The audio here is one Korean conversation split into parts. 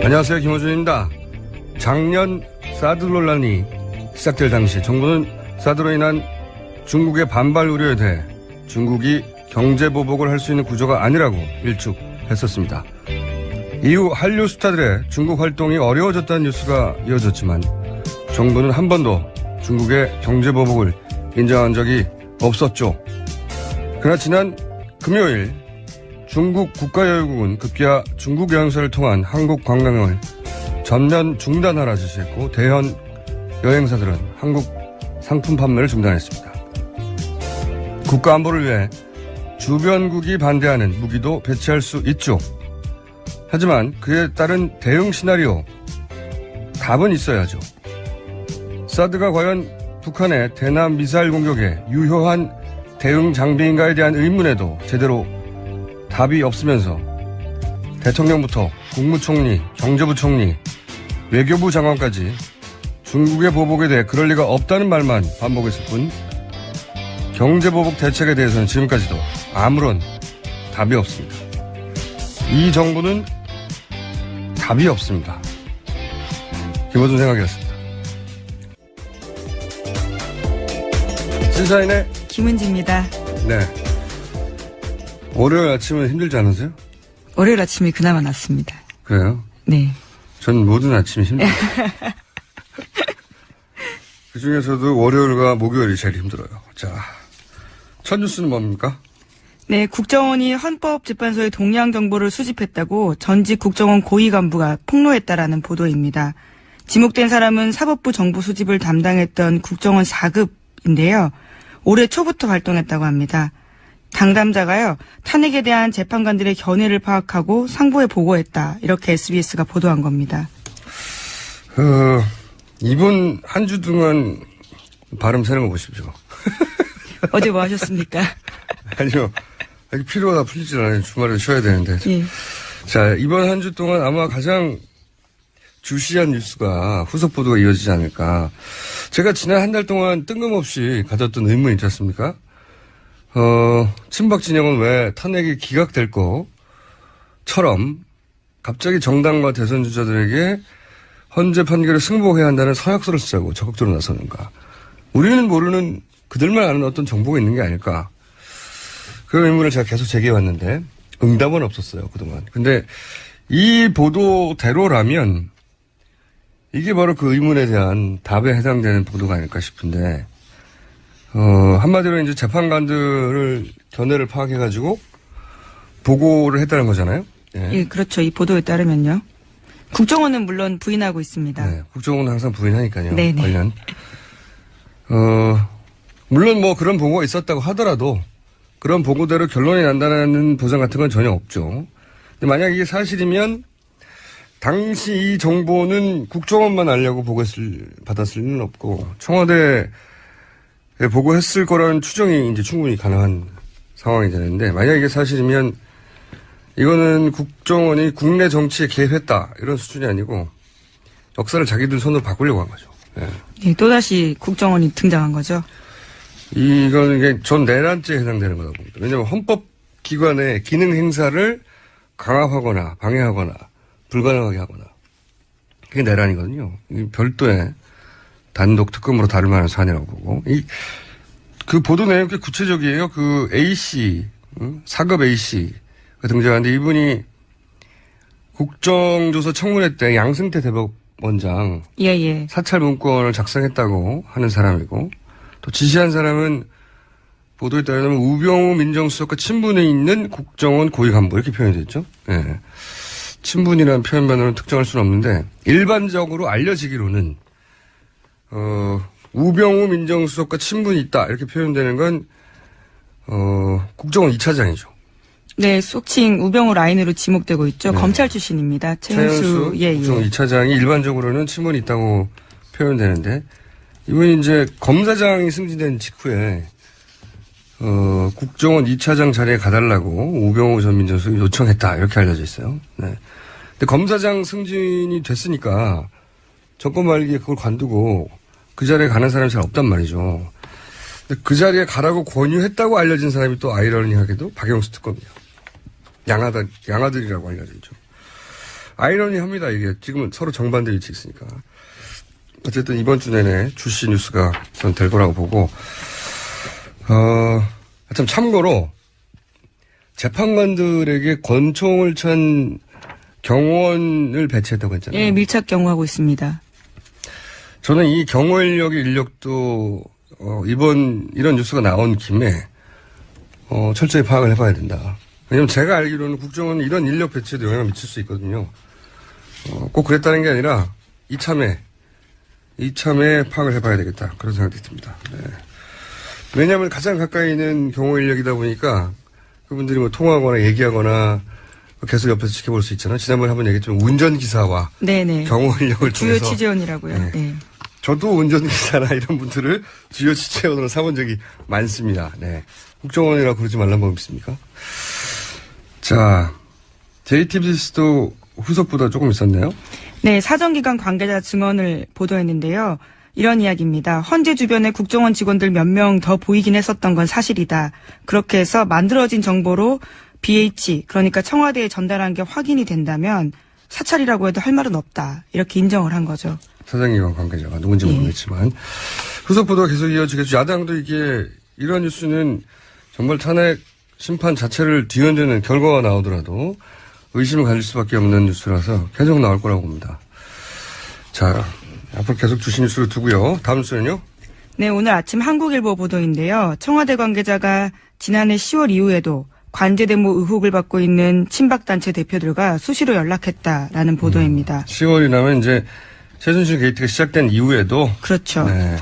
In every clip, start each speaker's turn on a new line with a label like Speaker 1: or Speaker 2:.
Speaker 1: 안녕하세요. 김호준입니다. 작년 사드 논란이 시작될 당시 정부는 사드로 인한 중국의 반발 우려에 대해 중국이 경제보복을 할 수 있는 구조가 아니라고 일축했었습니다. 이후 한류 스타들의 중국 활동이 어려워졌다는 뉴스가 이어졌지만 정부는 한 번도 중국의 경제보복을 인정한 적이 없었죠. 그러나 지난 금요일 중국 국가여행국은 급기야 중국 여행사를 통한 한국 관광을 전면 중단하라 지시했고 대형 여행사들은 한국 상품 판매를 중단했습니다. 국가 안보를 위해 주변국이 반대하는 무기도 배치할 수 있죠. 하지만 그에 따른 대응 시나리오, 답은 있어야죠. 사드가 과연 북한의 대남 미사일 공격에 유효한 대응 장비인가에 대한 의문에도 제대로 답이 없으면서 대통령부터 국무총리, 경제부총리, 외교부 장관까지 중국의 보복에 대해 그럴 리가 없다는 말만 반복했을 뿐 경제보복 대책에 대해서는 지금까지도 아무런 답이 없습니다. 이 정부는 답이 없습니다. 김호준 생각이었습니다. 시사인의
Speaker 2: 김은지입니다.
Speaker 1: 네. 월요일 아침은 힘들지 않으세요?
Speaker 2: 월요일 아침이 그나마 낫습니다.
Speaker 1: 그래요?
Speaker 2: 네.
Speaker 1: 전 모든 아침이 힘들어요. 그 중에서도 월요일과 목요일이 제일 힘들어요. 자, 첫 뉴스는 뭡니까?
Speaker 2: 네, 국정원이 헌법재판소의 동향 정보를 수집했다고 전직 국정원 고위 간부가 폭로했다라는 보도입니다. 지목된 사람은 사법부 정보 수집을 담당했던 국정원 4급인데요. 올해 초부터 활동했다고 합니다. 당담자가요, 탄핵에 대한 재판관들의 견해를 파악하고 상부에 보고했다. 이렇게 SBS가 보도한 겁니다.
Speaker 1: 이분 한 주 동안 발음 새는 거 보십시오.
Speaker 2: 어제 뭐 하셨습니까?
Speaker 1: 아니요. 피로가 다 풀리질 않아요. 주말에 쉬어야 되는데.
Speaker 2: 예.
Speaker 1: 자, 이번 한 주 동안 아마 가장 주시한 뉴스가 후속 보도가 이어지지 않을까. 제가 지난 한 달 동안 뜬금없이 가졌던 의문이 있지 않습니까? 친박 진영은 왜 탄핵이 기각될 거처럼 갑자기 정당과 대선 주자들에게 헌재 판결을 승복해야 한다는 서약서를 쓰자고 적극적으로 나서는가. 우리는 모르는 그들만 아는 어떤 정보가 있는 게 아닐까. 그 의문을 제가 계속 제기해왔는데 응답은 없었어요, 그동안. 근데 이 보도대로라면 이게 바로 그 의문에 대한 답에 해당되는 보도가 아닐까 싶은데, 한마디로 이제 재판관들을 견해를 파악해가지고 보고를 했다는 거잖아요? 예.
Speaker 2: 예, 그렇죠. 이 보도에 따르면요. 국정원은 물론 부인하고 있습니다.
Speaker 1: 네, 국정원은 항상 부인하니까요.
Speaker 2: 네네.
Speaker 1: 관련. 물론 뭐 그런 보고가 있었다고 하더라도 그런 보고대로 결론이 난다는 보장 같은 건 전혀 없죠. 근데 만약 이게 사실이면 당시 이 정보는 국정원만 알려고 받았을 리는 없고 청와대에 보고했을 거라는 추정이 이제 충분히 가능한 상황이 되는데, 만약 이게 사실이면 이거는 국정원이 국내 정치에 개입했다 이런 수준이 아니고 역사를 자기들 손으로 바꾸려고 한 거죠. 예.
Speaker 2: 예, 또다시 국정원이 등장한 거죠.
Speaker 1: 이거는 이게 전 내란죄에 해당되는 거라고 봅니다. 왜냐하면 헌법기관의 기능 행사를 강압하거나 방해하거나 불가능하게 하거나 그게 내란이거든요. 별도의 단독 특검으로 다룰 만한 사안이라고 보고, 그 보도 내용이 꽤 구체적이에요. 그 A씨, 4급 A씨가 등장하는데 이분이 국정조사 청문회 때 양승태 대법원장
Speaker 2: 예.
Speaker 1: 사찰 문건을 작성했다고 하는 사람이고, 또 지시한 사람은 보도에 따르면 우병우 민정수석과 친분이 있는 국정원 고위 간부 이렇게 표현이 됐죠. 예. 친분이라는 표현만으로는 특정할 수는 없는데 일반적으로 알려지기로는 우병우 민정수석과 친분이 있다 이렇게 표현되는 건 국정원 2차장이죠.
Speaker 2: 네, 속칭 우병우 라인으로 지목되고 있죠. 네. 검찰 출신입니다. 최은수
Speaker 1: 국정원 2차장이 일반적으로는 친분이 있다고 표현되는데, 이분이 이제 검사장이 승진된 직후에 국정원 2차장 자리에 가달라고 우병우 전 민정수석이 요청했다 이렇게 알려져 있어요. 네. 근데 검사장 승진이 됐으니까 정권 말기에 그걸 관두고 그 자리에 가는 사람이 잘 없단 말이죠. 근데 그 자리에 가라고 권유했다고 알려진 사람이 또 아이러니하게도 박영수 특검이에요. 양아들이라고 알려져 있죠. 아이러니합니다. 이게 지금은 서로 정반대 위치에 있으니까. 어쨌든 이번 주 내내 주시 뉴스가 전 될 거라고 보고, 참 참고로 재판관들에게 권총을 찬 경호원을 배치했다고 했잖아요.
Speaker 2: 예, 밀착 경호하고 있습니다.
Speaker 1: 저는 이 경호 인력도 이런 뉴스가 나온 김에 철저히 파악을 해봐야 된다. 왜냐면 제가 알기로는 국정원은 이런 인력 배치에도 영향을 미칠 수 있거든요. 꼭 그랬다는 게 아니라 이참에 파악을 해봐야 되겠다. 그런 생각이 듭니다. 네. 왜냐하면 가장 가까이 있는 경호 인력이다 보니까 그분들이 뭐 통화하거나 얘기하거나 계속 옆에서 지켜볼 수 있잖아요. 지난번에 한번 얘기했지만 운전기사와
Speaker 2: 네네.
Speaker 1: 경호 인력을
Speaker 2: 주요
Speaker 1: 통해서
Speaker 2: 취재원이라고요.
Speaker 1: 네.
Speaker 2: 네.
Speaker 1: 저도 운전기사나 이런 분들을 주요 취재원으로 삼은 적이 많습니다. 네. 국정원이라고 그러지 말란 법 있습니까? 자, JTBC도 후속보다 조금 있었네요.
Speaker 2: 네, 사정기관 관계자 증언을 보도했는데요. 이런 이야기입니다. 헌재 주변에 국정원 직원들 몇 명 더 보이긴 했었던 건 사실이다. 그렇게 해서 만들어진 정보로 BH, 그러니까 청와대에 전달한 게 확인이 된다면 사찰이라고 해도 할 말은 없다. 이렇게 인정을 한 거죠.
Speaker 1: 사정기관 관계자가 누군지 모르겠지만 후속 보도가 계속 이어지겠죠. 야당도 이런 뉴스는 정말 탄핵 심판 자체를 뒤흔드는 결과가 나오더라도 의심을 가질 수밖에 없는 뉴스라서 계속 나올 거라고 봅니다. 자, 앞으로 계속 주신 뉴스를 두고요. 다음 뉴스는요?
Speaker 2: 네, 오늘 아침 한국일보 보도인데요. 청와대 관계자가 지난해 10월 이후에도 관제대모 의혹을 받고 있는 친박단체 대표들과 수시로 연락했다라는 보도입니다.
Speaker 1: 10월이 나면 이제 최순실 게이트가 시작된 이후에도
Speaker 2: 그렇죠.
Speaker 1: 네,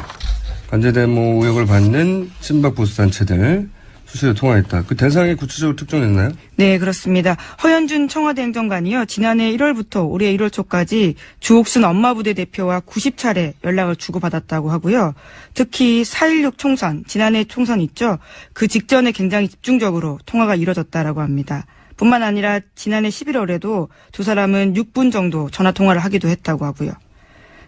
Speaker 1: 관제대모 의혹을 받는 친박 보수단체들 수시로 통화했다. 그 대상이 구체적으로 특정됐나요?
Speaker 2: 네, 그렇습니다. 허현준 청와대 행정관이요. 지난해 1월부터 올해 1월 초까지 주옥순 엄마부대 대표와 90차례 연락을 주고받았다고 하고요. 특히 4.16 총선, 지난해 총선 있죠. 그 직전에 굉장히 집중적으로 통화가 이뤄졌다라고 합니다. 뿐만 아니라 지난해 11월에도 두 사람은 6분 정도 전화통화를 하기도 했다고 하고요.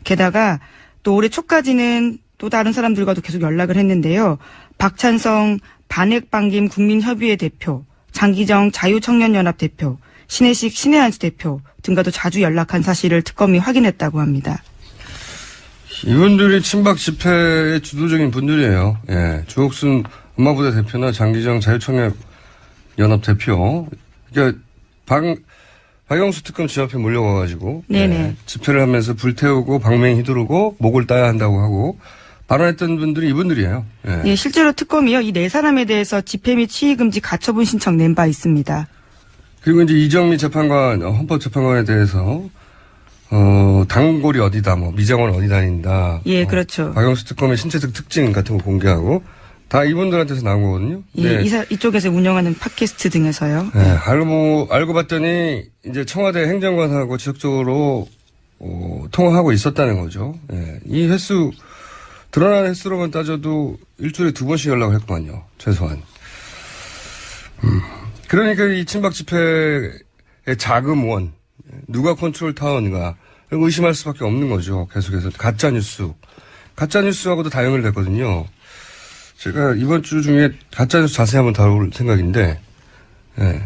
Speaker 2: 게다가 또 올해 초까지는 또 다른 사람들과도 계속 연락을 했는데요. 박찬성 반핵반김 국민협의회 대표, 장기정 자유청년연합 대표, 신혜식 신혜한수 대표 등과도 자주 연락한 사실을 특검이 확인했다고 합니다.
Speaker 1: 이분들이 친박 집회의 주도적인 분들이에요. 예, 주옥순 엄마부대 대표나 장기정 자유청년연합 대표. 그러니까 박영수 특검 집 앞에 몰려와가지고 예, 집회를 하면서 불태우고 방맹 휘두르고 목을 따야 한다고 하고 발언했던 분들이 이분들이에요. 예.
Speaker 2: 예, 실제로 특검이요. 이 네 사람에 대해서 집회 및 시위금지 가처분 신청 낸 바 있습니다.
Speaker 1: 그리고 이제 이정미 재판관, 헌법재판관에 대해서 단골이 어디다, 미정원 어디 다닌다.
Speaker 2: 예, 그렇죠.
Speaker 1: 박영수 특검의 신체적 특징 같은 거 공개하고 다 이분들한테서 나온 거거든요.
Speaker 2: 예, 이쪽에서 운영하는 팟캐스트 등에서요.
Speaker 1: 네, 알고 봤더니 이제 청와대 행정관하고 지속적으로 통화하고 있었다는 거죠. 예, 이 횟수 드러난 횟수로만 따져도 일주일에 2번씩 연락을 했구만요. 최소한. 그러니까 이 친박 집회의 자금원, 누가 컨트롤 타워인가 의심할 수밖에 없는 거죠. 계속해서 가짜뉴스하고도 다 연결됐거든요. 제가 이번 주 중에 가짜뉴스 자세히 한번 다룰 생각인데, 예.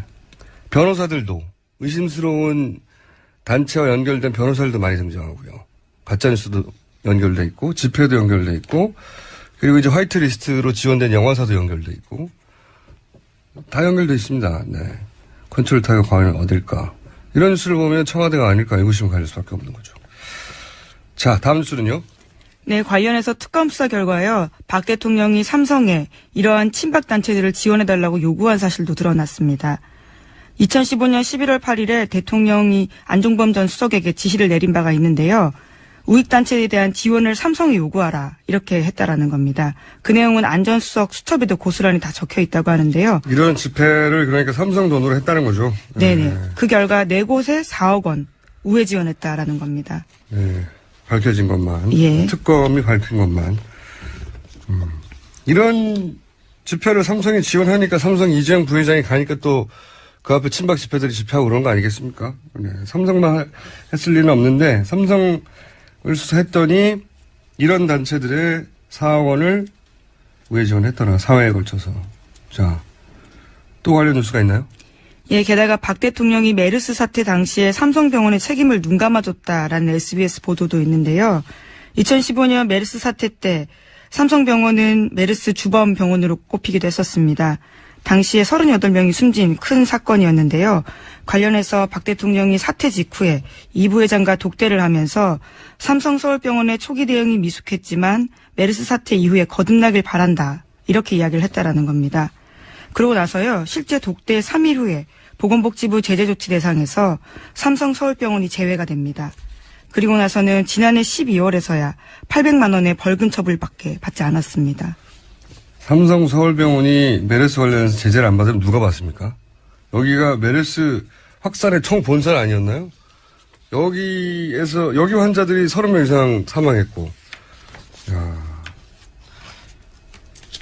Speaker 1: 변호사들도 의심스러운 단체와 연결된 변호사들도 많이 등장하고요. 가짜뉴스도 연결돼 있고, 집회도 연결돼 있고, 그리고 이제 화이트리스트로 지원된 영화사도 연결돼 있고, 다 연결돼 있습니다. 네. 컨트롤 타워가 과연 어딜까? 이런 뉴스를 보면 청와대가 아닐까 의구심을 가질 수밖에 없는 거죠. 자, 다음 뉴스는요?
Speaker 2: 네, 관련해서 특검 수사 결과요. 박 대통령이 삼성에 이러한 친박 단체들을 지원해달라고 요구한 사실도 드러났습니다. 2015년 11월 8일에 대통령이 안종범 전 수석에게 지시를 내린 바가 있는데요. 우익단체에 대한 지원을 삼성에 요구하라 이렇게 했다라는 겁니다. 그 내용은 안 전 수석 수첩에도 고스란히 다 적혀 있다고 하는데요.
Speaker 1: 이런 집회를 그러니까 삼성 돈으로 했다는 거죠.
Speaker 2: 네네.
Speaker 1: 네.
Speaker 2: 그 결과 4곳에 4억 원 우회 지원했다라는 겁니다.
Speaker 1: 네. 밝혀진 것만.
Speaker 2: 예.
Speaker 1: 특검이 밝힌 것만. 이런 집회를 삼성이 지원하니까 삼성 이재용 부회장이 가니까 또 그 앞에 친박 집회들이 집회하고 그런 거 아니겠습니까? 네. 삼성만 했을 리는 없는데 삼성을 수사했더니 이런 단체들의 4억 원을 우회 지원했더라. 4회에 걸쳐서. 자, 또 관련 뉴스가 있나요?
Speaker 2: 예, 게다가 박 대통령이 메르스 사태 당시에 삼성병원의 책임을 눈감아줬다라는 SBS 보도도 있는데요. 2015년 메르스 사태 때 삼성병원은 메르스 주범 병원으로 꼽히기도 했었습니다. 당시에 38명이 숨진 큰 사건이었는데요. 관련해서 박 대통령이 사태 직후에 이 부회장과 독대를 하면서 삼성서울병원의 초기 대응이 미숙했지만 메르스 사태 이후에 거듭나길 바란다. 이렇게 이야기를 했다라는 겁니다. 그러고 나서요. 실제 독대 3일 후에 보건복지부 제재조치 대상에서 삼성서울병원이 제외가 됩니다. 그리고 나서는 지난해 12월에서야 800만 원의 벌금 처벌밖에 받지 않았습니다.
Speaker 1: 삼성 서울병원이 메르스 관련해서 제재를 안 받으면 누가 받습니까? 여기가 메르스 확산의 총본산 아니었나요? 여기 환자들이 30명 이상 사망했고. 야.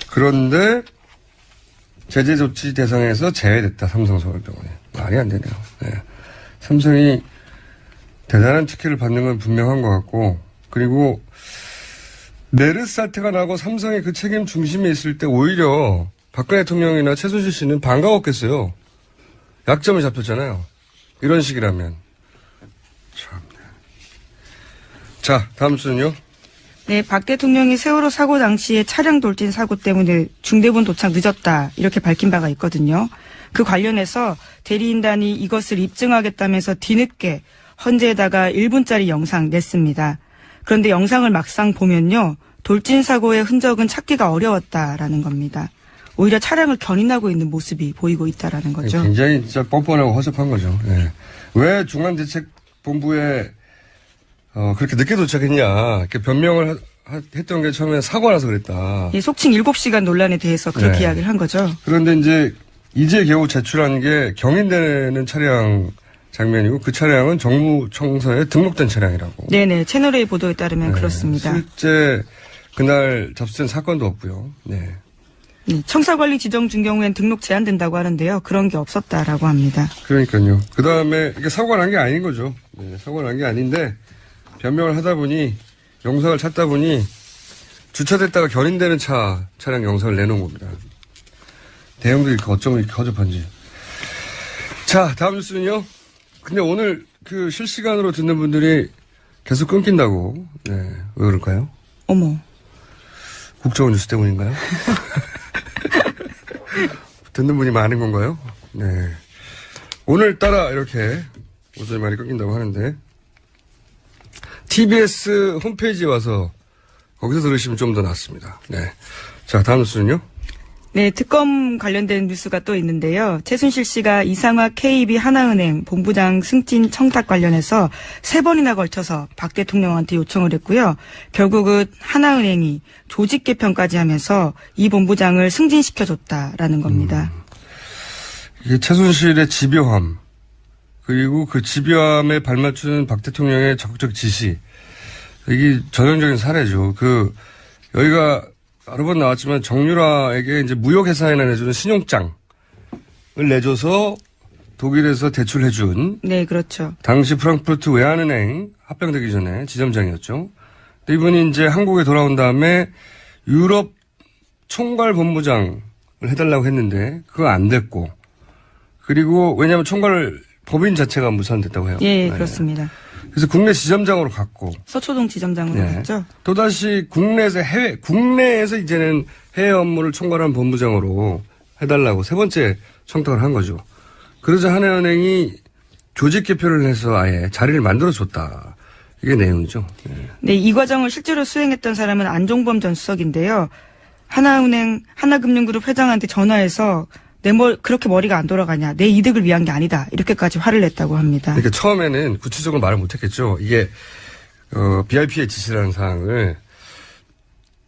Speaker 1: 그런데 제재 조치 대상에서 제외됐다. 삼성 서울병원이. 말이 안 되네요. 네. 삼성이 대단한 특혜를 받는 건 분명한 것 같고, 그리고 메르스 사태가 나고 삼성이 그 책임 중심에 있을 때 오히려 박근혜 대통령이나 최순실 씨는 반가웠겠어요. 약점이 잡혔잖아요. 이런 식이라면. 참. 자, 다음 순요.
Speaker 2: 네, 박 대통령이 세월호 사고 당시에 차량 돌진 사고 때문에 중대본 도착 늦었다 이렇게 밝힌 바가 있거든요. 그 관련해서 대리인단이 이것을 입증하겠다면서 뒤늦게 헌재에다가 1분짜리 영상 냈습니다. 그런데 영상을 막상 보면요. 돌진 사고의 흔적은 찾기가 어려웠다라는 겁니다. 오히려 차량을 견인하고 있는 모습이 보이고 있다라는 거죠.
Speaker 1: 굉장히 진짜 뻔뻔하고 허접한 거죠. 네. 왜 중앙대책본부에 그렇게 늦게 도착했냐. 이렇게 변명을 했던 게 처음에 사고라서 그랬다.
Speaker 2: 예, 속칭 7시간 논란에 대해서 그렇게
Speaker 1: 네.
Speaker 2: 이야기를 한 거죠.
Speaker 1: 그런데 이제 겨우 제출한 게 경인되는 차량 장면이고 그 차량은 정부청사에 등록된 차량이라고.
Speaker 2: 네네. 채널A 보도에 따르면
Speaker 1: 네.
Speaker 2: 그렇습니다.
Speaker 1: 실제 그날 접수된 사건도 없고요. 네.
Speaker 2: 네, 청사관리 지정 중 경우엔 등록 제한된다고 하는데요. 그런 게 없었다라고 합니다.
Speaker 1: 그러니까요. 그 다음에 이게 사고가 난 게 아닌 거죠. 네, 사고가 난 게 아닌데 변명을 하다 보니 영상을 찾다 보니 주차됐다가 견인되는 차량 영상을 내놓은 겁니다. 대형들이 어쩜 이렇게 허접한지. 자, 다음 뉴스는요. 근데 오늘 그 실시간으로 듣는 분들이 계속 끊긴다고. 네. 왜 그럴까요?
Speaker 2: 어머.
Speaker 1: 국정원 뉴스 때문인가요? 듣는 분이 많은 건가요? 네. 오늘따라 이렇게 오전에 많이 끊긴다고 하는데 TBS 홈페이지에 와서 거기서 들으시면 좀 더 낫습니다. 네. 자, 다음 뉴스는요?
Speaker 2: 네, 특검 관련된 뉴스가 또 있는데요. 최순실 씨가 이상화 KB 하나은행 본부장 승진 청탁 관련해서 3번이나 걸쳐서 박 대통령한테 요청을 했고요. 결국은 하나은행이 조직 개편까지 하면서 이 본부장을 승진시켜줬다라는 겁니다.
Speaker 1: 이게 최순실의 집요함, 그리고 그 집요함에 발맞추는 박 대통령의 적극적 지시, 이게 전형적인 사례죠. 여기가 여러 번 나왔지만 정유라에게 이제 무역회사에나 내주는 신용장을 내줘서 독일에서 대출해준.
Speaker 2: 네, 그렇죠.
Speaker 1: 당시 프랑크푸르트 외환은행 합병되기 전에 지점장이었죠. 근데 이분이 이제 한국에 돌아온 다음에 유럽 총괄 본부장을 해달라고 했는데 그거 안 됐고. 그리고 왜냐하면 총괄 법인 자체가 무산됐다고 해요.
Speaker 2: 예, 그렇습니다.
Speaker 1: 그래서 국내 지점장으로 갔고.
Speaker 2: 서초동 지점장으로 갔죠.
Speaker 1: 또다시 국내에서 이제는 해외 업무를 총괄한 본부장으로 해달라고 3번째 청탁을 한 거죠. 그러자 하나은행이 조직 개편을 해서 아예 자리를 만들어줬다. 이게 내용이죠. 네.
Speaker 2: 네, 이 과정을 실제로 수행했던 사람은 안종범 전 수석인데요. 하나금융그룹 회장한테 전화해서 그렇게 머리가 안 돌아가냐. 내 이득을 위한 게 아니다. 이렇게까지 화를 냈다고 합니다.
Speaker 1: 그러니까 처음에는 구체적으로 말을 못했겠죠. 이게 BIP의 지시라는 사항을.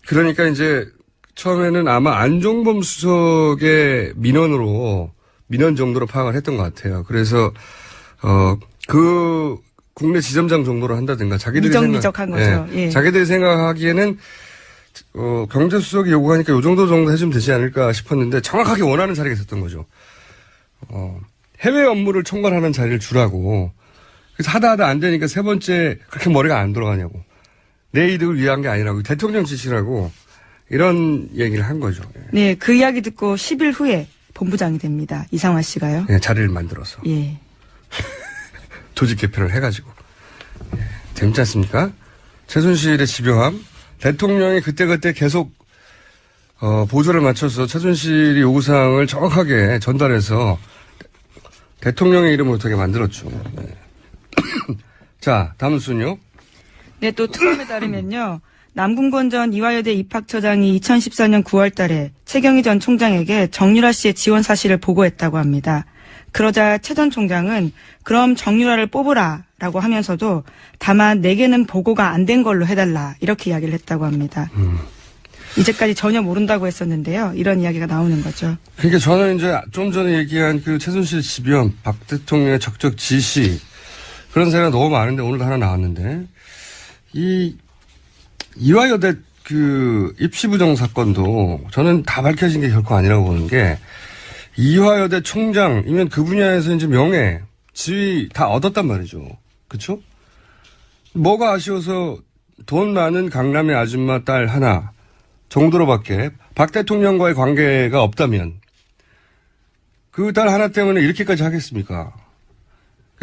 Speaker 1: 그러니까 이제 처음에는 아마 안종범 수석의 민원 정도로 파악을 했던 것 같아요. 그래서 그 국내 지점장 정도로 한다든가
Speaker 2: 미적한 거죠. 예.
Speaker 1: 자기들이 생각하기에는 경제수석이 요구하니까 요 정도 해주면 되지 않을까 싶었는데 정확하게 원하는 자리가 있었던 거죠. 해외 업무를 총괄하는 자리를 주라고. 그래서 하다 안 되니까 3번째 그렇게 머리가 안 돌아가냐고. 내 이득을 위한 게 아니라고. 대통령 지시라고. 이런 얘기를 한 거죠.
Speaker 2: 네, 그 이야기 듣고 10일 후에 본부장이 됩니다. 이상화 씨가요.
Speaker 1: 예, 자리를 만들어서.
Speaker 2: 예.
Speaker 1: 조직 개편을 해가지고. 예, 재밌지 않습니까? 최순실의 집요함. 대통령이 그때그때 계속, 보조를 맞춰서 최순실이 요구사항을 정확하게 전달해서 대통령의 이름을 어떻게 만들었죠. 네. 자, 다음 순요.
Speaker 2: 네, 또 특검에 따르면요. 남궁건 전 이화여대 입학처장이 2014년 9월 달에 최경희 전 총장에게 정유라 씨의 지원 사실을 보고했다고 합니다. 그러자 최 전 총장은 그럼 정유라를 뽑으라라고 하면서도 다만 내게는 보고가 안 된 걸로 해달라 이렇게 이야기를 했다고 합니다. 이제까지 전혀 모른다고 했었는데요. 이런 이야기가 나오는 거죠.
Speaker 1: 그러니까 저는 이제 좀 전에 얘기한 그 최순실 집연, 박 대통령의 적적 지시 그런 사례가 너무 많은데 오늘도 하나 나왔는데 이 이화여대 그 입시부정 사건도 저는 다 밝혀진 게 결코 아니라고 보는 게 이화여대 총장이면 그 분야에서 이제 명예, 지위 다 얻었단 말이죠. 그렇죠? 뭐가 아쉬워서 돈 많은 강남의 아줌마 딸 하나 정도로밖에 박 대통령과의 관계가 없다면 그 딸 하나 때문에 이렇게까지 하겠습니까?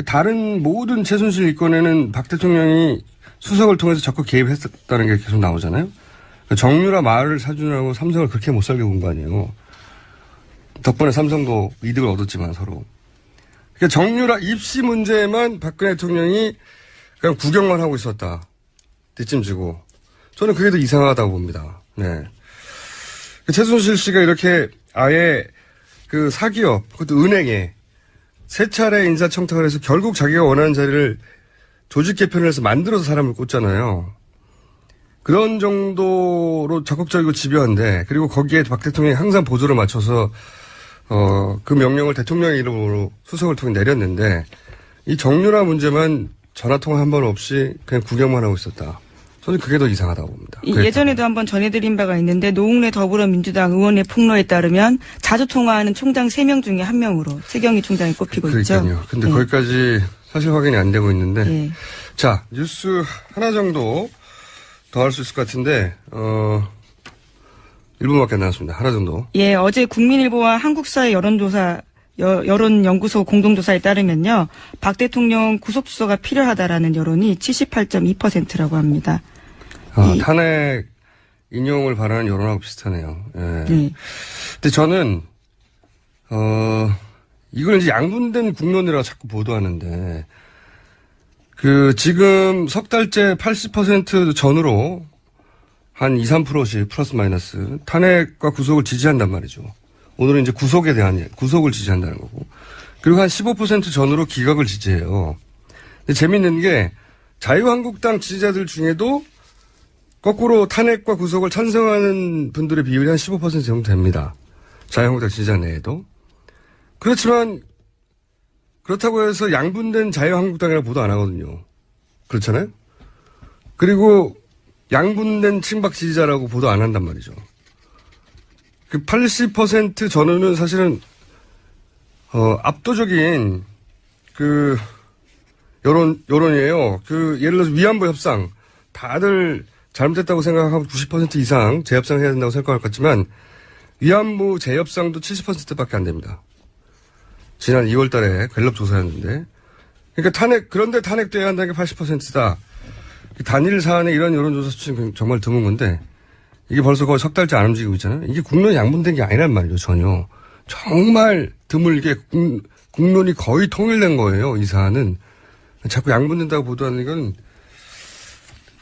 Speaker 1: 다른 모든 최순실 이건에는 박 대통령이 수석을 통해서 적극 개입했다는 게 계속 나오잖아요. 정유라 말을 사주느라고 삼성을 그렇게 못 살게 본 거 아니에요. 덕분에 삼성도 이득을 얻었지만 서로. 그러니까 정유라 입시 문제에만 박근혜 대통령이 그냥 구경만 하고 있었다. 뒷짐지고. 저는 그게 더 이상하다고 봅니다. 네. 최순실 씨가 이렇게 아예 그 사기업, 그것도 은행에 세 차례 인사청탁을 해서 결국 자기가 원하는 자리를 조직 개편을 해서 만들어서 사람을 꽂잖아요. 그런 정도로 적극적이고 집요한데, 그리고 거기에 박 대통령이 항상 보조를 맞춰서, 그 명령을 대통령의 이름으로 수석을 통해 내렸는데, 이 정유라 문제만 전화통화 한 번 없이 그냥 구경만 하고 있었다. 저는 그게 더 이상하다고 봅니다.
Speaker 2: 예전에도 한번 전해드린 바가 있는데 노웅래 더불어민주당 의원의 폭로에 따르면 자주 통화하는 총장 3명 중에 1명으로 최경희 총장이 꼽히고
Speaker 1: 그러니까요.
Speaker 2: 있죠.
Speaker 1: 근데
Speaker 2: 네.
Speaker 1: 거기까지 사실 확인이 안 되고 있는데.
Speaker 2: 네.
Speaker 1: 자, 뉴스 하나 정도 더 할 수 있을 것 같은데, 1분밖에 안 남았습니다. 하나 정도.
Speaker 2: 예, 어제 국민일보와 한국사회 여론연구소 공동조사에 따르면요. 박 대통령 구속수사가 필요하다라는 여론이 78.2%라고 합니다.
Speaker 1: 탄핵 인용을 바라는 여론하고 비슷하네요. 예.
Speaker 2: 네.
Speaker 1: 근데 저는, 이걸 이제 양분된 국론이라고 자꾸 보도하는데, 지금 석 달째 80% 전후로 한 2, 3%씩 플러스 마이너스 탄핵과 구속을 지지한단 말이죠. 오늘은 이제 구속에 대한, 구속을 지지한다는 거고. 그리고 한 15% 전후로 기각을 지지해요. 근데 재밌는 게 자유한국당 지지자들 중에도 거꾸로 탄핵과 구속을 찬성하는 분들의 비율이 한 15% 정도 됩니다. 자유한국당 지지자 내에도. 그렇지만 그렇다고 해서 양분된 자유한국당이라고 보도 안 하거든요. 그렇잖아요? 그리고 양분된 친박 지지자라고 보도 안 한단 말이죠. 그 80% 전후는 사실은 압도적인 여론이에요. 예를 들어서 위안부 협상 다들 잘못됐다고 생각하고 90% 이상 재협상해야 된다고 생각할 것 같지만 위안부 재협상도 70%밖에 안 됩니다. 지난 2월 달에 갤럽 조사였는데. 그러니까 그런데 탄핵돼야 한다는 게 80%다. 단일 사안에 이런 여론조사 수치는 정말 드문 건데, 이게 벌써 거의 석 달째 안 움직이고 있잖아요. 이게 국론이 양분된 게 아니란 말이죠, 전혀. 정말 드물게 국론이 거의 통일된 거예요, 이 사안은. 자꾸 양분된다고 보도하는 건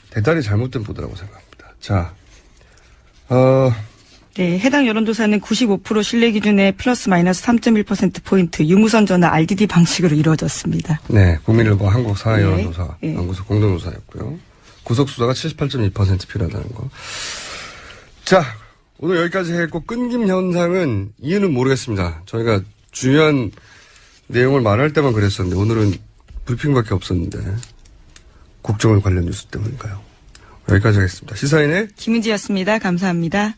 Speaker 1: 대단히 잘못된 보도라고 생각합니다. 자,
Speaker 2: 네, 해당 여론조사는 95% 신뢰 기준에 플러스 마이너스 3.1%포인트 유무선 전화 RDD 방식으로 이루어졌습니다.
Speaker 1: 네, 국민일보 한국사회여론조사,
Speaker 2: 예.
Speaker 1: 연구소 공동조사였고요. 구속수사가 78.2% 필요하다는 거. 자, 오늘 여기까지 했고 끊김 현상은 이유는 모르겠습니다. 저희가 중요한 내용을 말할 때만 그랬었는데 오늘은 브리핑밖에 없었는데 국정원 관련 뉴스 때문인가요? 여기까지 하겠습니다. 시사인의
Speaker 2: 김은지였습니다. 감사합니다.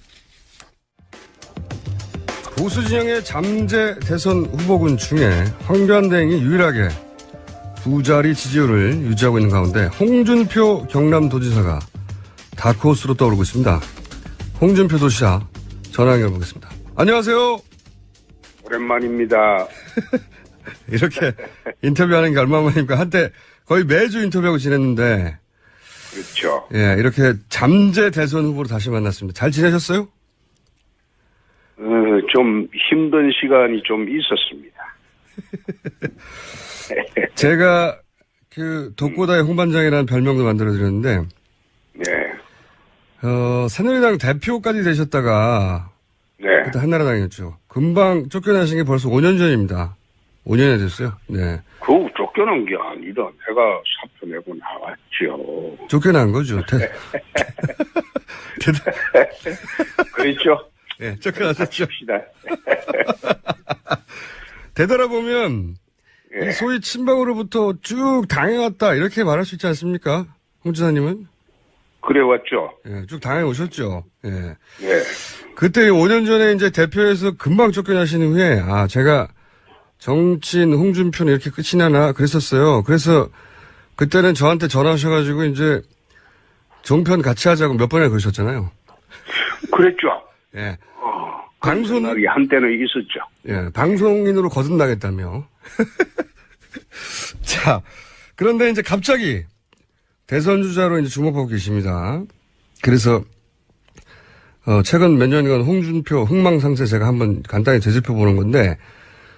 Speaker 1: 보수 진영의 잠재 대선 후보군 중에 황교안대행이 유일하게 두 자리 지지율을 유지하고 있는 가운데 홍준표 경남도지사가 다크호스로 떠오르고 있습니다. 홍준표 도지사 전화 연결해보겠습니다. 안녕하세요.
Speaker 3: 오랜만입니다.
Speaker 1: 이렇게 인터뷰하는 게 얼마만입니까? 한때 거의 매주 인터뷰하고 지냈는데,
Speaker 3: 그렇죠.
Speaker 1: 예, 이렇게 잠재 대선 후보로 다시 만났습니다. 잘 지내셨어요?
Speaker 3: 좀 힘든 시간이 좀 있었습니다.
Speaker 1: 제가 그 독고다의 홍반장이라는 별명도 만들어드렸는데,
Speaker 3: 네.
Speaker 1: 새누리당 대표까지 되셨다가,
Speaker 3: 네.
Speaker 1: 그때 한나라당이었죠. 금방 쫓겨나신 게 벌써 5년 전입니다. 5년이 됐어요. 네.
Speaker 3: 그거 쫓겨난 게 아니라 내가 사표 내고 나왔죠.
Speaker 1: 쫓겨난 거죠.
Speaker 3: 그렇죠?
Speaker 1: 네, 쫓겨나셨죠.
Speaker 3: 합시다.
Speaker 1: 되돌아보면,
Speaker 3: 예.
Speaker 1: 이 소위 친박으로부터 쭉 당해왔다, 이렇게 말할 수 있지 않습니까? 홍 지사님은?
Speaker 3: 그래왔죠.
Speaker 1: 예, 쭉 당해오셨죠. 예.
Speaker 3: 네.
Speaker 1: 그때 5년 전에 이제 대표에서 금방 쫓겨나신 후에, 제가 정치인 홍준표는 이렇게 끝이 나나 그랬었어요. 그래서 그때는 저한테 전화하셔가지고 이제 종편 같이 하자고 몇 번이나 그러셨잖아요.
Speaker 3: 그랬죠.
Speaker 1: 예.
Speaker 3: 방송 날이 한때는 있었죠.
Speaker 1: 예, 방송인으로 거듭나겠다며. 자, 그런데 이제 갑자기 대선 주자로 이제 주목하고 계십니다. 그래서 최근 몇 년간 홍준표 흥망상쇠 제가 한번 간단히 되짚어 보는 건데,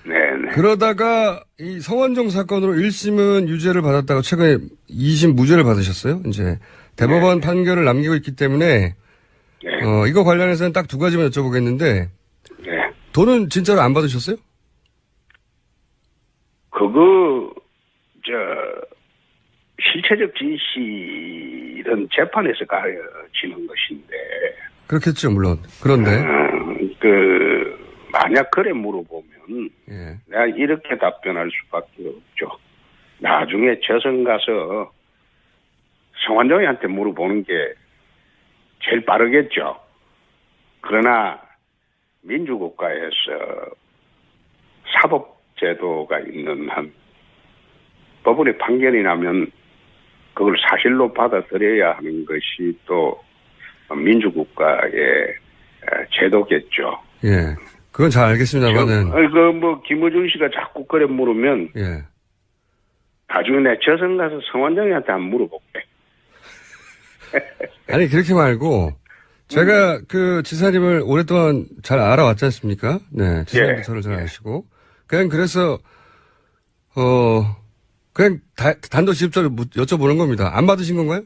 Speaker 3: 네네.
Speaker 1: 그러다가 이 성완종 사건으로 1심은 유죄를 받았다가 최근에 2심 무죄를 받으셨어요. 이제 대법원 판결을 남기고 있기 때문에
Speaker 3: 네.
Speaker 1: 이거 관련해서는 딱 두 가지만 여쭤보겠는데,
Speaker 3: 네.
Speaker 1: 돈은 진짜로 안 받으셨어요?
Speaker 3: 그거, 실체적 진실은 재판에서 가려지는 것인데,
Speaker 1: 그렇겠죠, 물론. 그런데,
Speaker 3: 만약 그래 물어보면,
Speaker 1: 예.
Speaker 3: 내가 이렇게 답변할 수밖에 없죠. 나중에 저선 가서 성완종이한테 물어보는 게 제일 빠르겠죠. 그러나 민주국가에서 사법제도가 있는 한 법원의 판결이 나면 그걸 사실로 받아들여야 하는 것이 또 민주국가의 제도겠죠.
Speaker 1: 예. 그건 잘 알겠습니다만은.
Speaker 3: 김어준 씨가 자꾸 그래 물으면,
Speaker 1: 예.
Speaker 3: 나중에 내 저선 가서 성완종이한테 한번 물어볼게.
Speaker 1: 아니, 그렇게 말고, 제가 그 지사님을 오랫동안 잘 알아왔지 않습니까? 네. 지사님도 저를 잘 아시고. 그냥 그래서, 그냥 단도직입적으로 여쭤보는 겁니다. 안 받으신 건가요?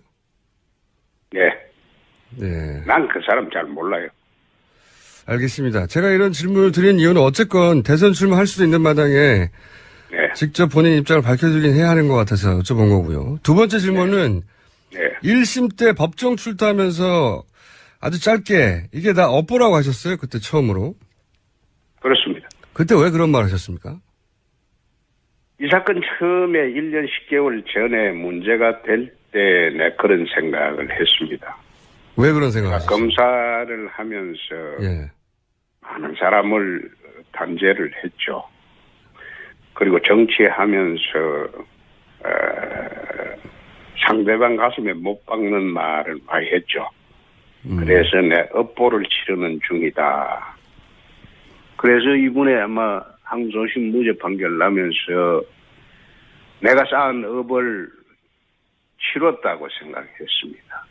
Speaker 3: 네.
Speaker 1: 네.
Speaker 3: 난 그 사람 잘 몰라요.
Speaker 1: 알겠습니다. 제가 이런 질문을 드린 이유는 어쨌건 대선 출마할 수도 있는 마당에
Speaker 3: 네.
Speaker 1: 직접 본인 입장을 밝혀주긴 해야 하는 것 같아서 여쭤본 거고요. 두 번째 질문은
Speaker 3: 네.
Speaker 1: 1심 때 법정 출두하면서 아주 짧게 이게 다 업보라고 하셨어요. 그때 처음으로.
Speaker 3: 그렇습니다.
Speaker 1: 그때 왜 그런 말 하셨습니까?
Speaker 3: 이 사건 처음에 1년 10개월 전에 문제가 될 때 내 그런 생각을 했습니다.
Speaker 1: 왜 그런 생각을 하셨어요?
Speaker 3: 검사를 하면서
Speaker 1: 예.
Speaker 3: 많은 사람을 단죄를 했죠. 그리고 정치하면서 상대방 가슴에 못 박는 말을 많이 했죠. 그래서 내 업보를 치르는 중이다. 그래서 이번에 아마 항소심 무죄 판결 나면서 내가 쌓은 업을 치렀다고 생각했습니다.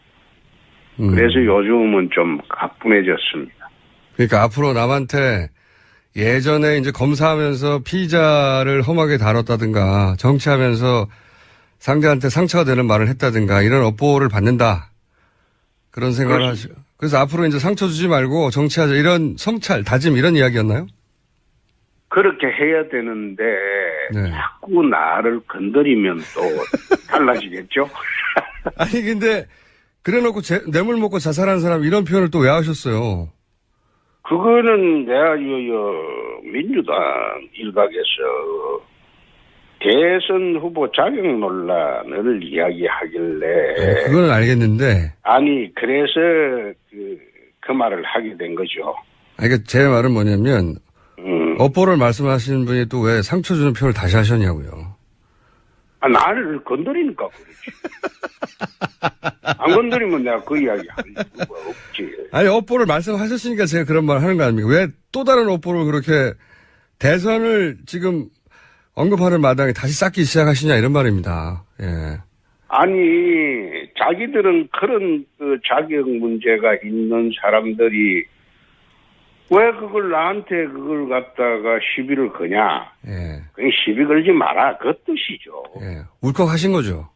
Speaker 3: 그래서 요즘은 좀 가뿐해졌습니다.
Speaker 1: 그러니까 앞으로 남한테 예전에 이제 검사하면서 피의자를 험하게 다뤘다든가 정치하면서 상대한테 상처가 되는 말을 했다든가 이런 업보를 받는다. 그런 생각을 하시고. 그래서 앞으로 이제 상처 주지 말고 정치하자 이런 성찰, 다짐 이런 이야기였나요?
Speaker 3: 그렇게 해야 되는데
Speaker 1: 네.
Speaker 3: 자꾸 나를 건드리면 또 달라지겠죠?
Speaker 1: 아니 근데 그래놓고 뇌물 먹고 자살한 사람 이런 표현을 또 왜 하셨어요?
Speaker 3: 그거는 내가 민주당 일각에서 대선 후보 자격 논란을 이야기하길래
Speaker 1: 네, 그거는 알겠는데
Speaker 3: 아니 그래서 그 말을 하게 된 거죠.
Speaker 1: 그러니까 제 말은 뭐냐면 업보를 말씀하시는 분이 또 왜 상처 주는 표현을 다시 하셨냐고요.
Speaker 3: 나를 건드리니까 그렇지. 안 건드리면 내가 그 이야기 할 이유가 없지.
Speaker 1: 아니 업보를 말씀하셨으니까 제가 그런 말 하는 거 아닙니까? 왜 또 다른 업보를 그렇게 대선을 지금 언급하는 마당에 다시 쌓기 시작하시냐 이런 말입니다. 예.
Speaker 3: 아니, 자기들은 그런 그 자격 문제가 있는 사람들이 왜 그걸 나한테 그걸 갖다가 시비를 거냐.
Speaker 1: 예.
Speaker 3: 그냥 시비 걸지 마라. 그 뜻이죠.
Speaker 1: 예. 울컥하신 거죠.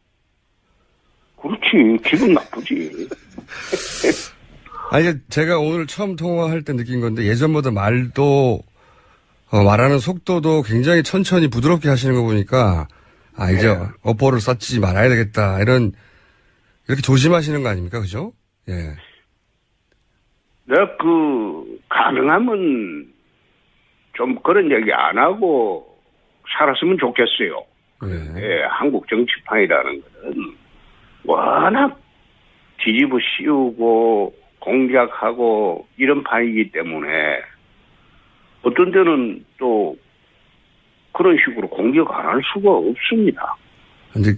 Speaker 3: 그렇지. 기분 나쁘지.
Speaker 1: 아니, 제가 오늘 처음 통화할 때 느낀 건데 예전보다 말도 말하는 속도도 굉장히 천천히 부드럽게 하시는 거 보니까 이제 어뽀를 쌓지 말아야 되겠다 이렇게 조심하시는 거 아닙니까? 그죠? 예.
Speaker 3: 내가 가능하면 좀 그런 얘기 안 하고 살았으면 좋겠어요.
Speaker 1: 예.
Speaker 3: 예, 한국 정치판이라는 것은 워낙 뒤집어 씌우고 공작하고 이런 판이기 때문에 어떤 데는 또 그런 식으로 공격 안 할 수가 없습니다.
Speaker 1: 이제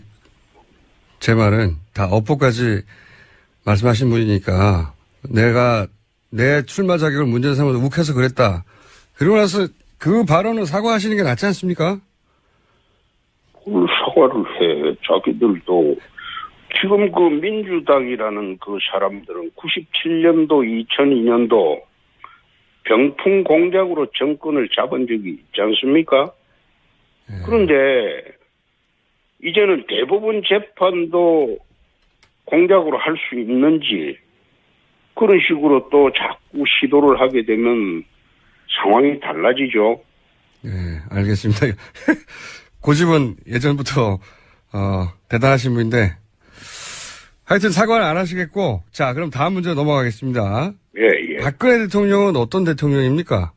Speaker 1: 제 말은 다 업보까지 말씀하신 분이니까 내가 내 출마 자격을 문제 삼아서 욱해서 그랬다. 그러고 나서 그 발언은 사과하시는 게 낫지 않습니까?
Speaker 3: 그걸 사과를 해. 자기들도 지금 그 민주당이라는 그 사람들은 97년도, 2002년도 병풍 공작으로 정권을 잡은 적이 있지 않습니까? 그런데 이제는 대법원 재판도 공작으로 할 수 있는지 그런 식으로 또 자꾸 시도를 하게 되면 상황이 달라지죠.
Speaker 1: 네, 알겠습니다. 고집은 예전부터 대단하신 분인데 하여튼 사과는 안 하시겠고 자 그럼 다음 문제로 넘어가겠습니다.
Speaker 3: 예.
Speaker 1: 박근혜 대통령은 어떤 대통령입니까?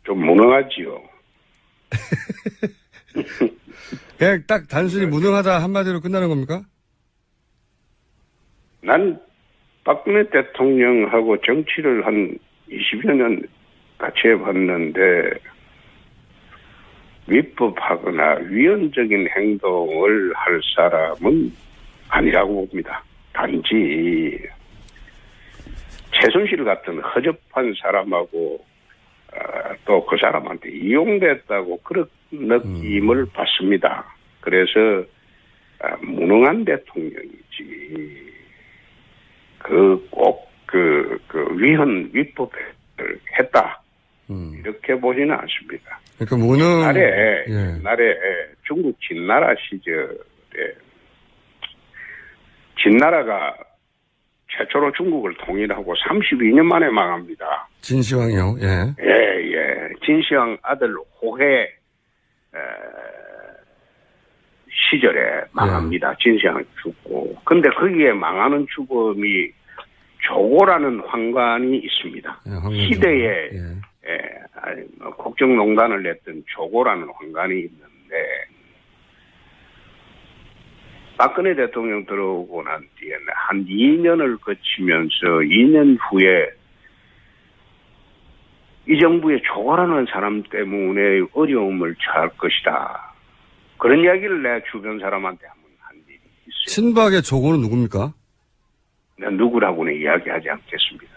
Speaker 3: 좀 무능하지요.
Speaker 1: 그냥 딱 단순히 무능하다 한마디로 끝나는 겁니까?
Speaker 3: 난 박근혜 대통령하고 정치를 한 20여 년 같이 해봤는데 위법하거나 위헌적인 행동을 할 사람은 아니라고 봅니다. 단지 최순실 같은 허접한 사람하고 또 그 사람한테 이용됐다고 그런 느낌을 받습니다. 그래서 무능한 대통령이지 꼭 위헌 위법을 했다 이렇게 보지는 않습니다.
Speaker 1: 그러니까 무능
Speaker 3: 옛날에 중국 진나라 시절에 진나라가 최초로 중국을 통일하고 32년 만에 망합니다.
Speaker 1: 진시황이요. 예.
Speaker 3: 예. 진시황 아들 호해 시절에 망합니다. 진시황이 죽고. 근데 거기에 망하는 죽음이 조고라는 황관이 있습니다. 시대에 국정농단을 냈던 조고라는 황관이 있는데 박근혜 대통령 들어오고 난 뒤에는 한 2년을 거치면서 2년 후에 이 정부의 조고라는 사람 때문에 어려움을 처할 것이다. 그런 이야기를 내 주변 사람한테 한번 한 일이 있어요.
Speaker 1: 친박의 조고는 누굽니까?
Speaker 3: 난 누구라고는 이야기하지 않겠습니다.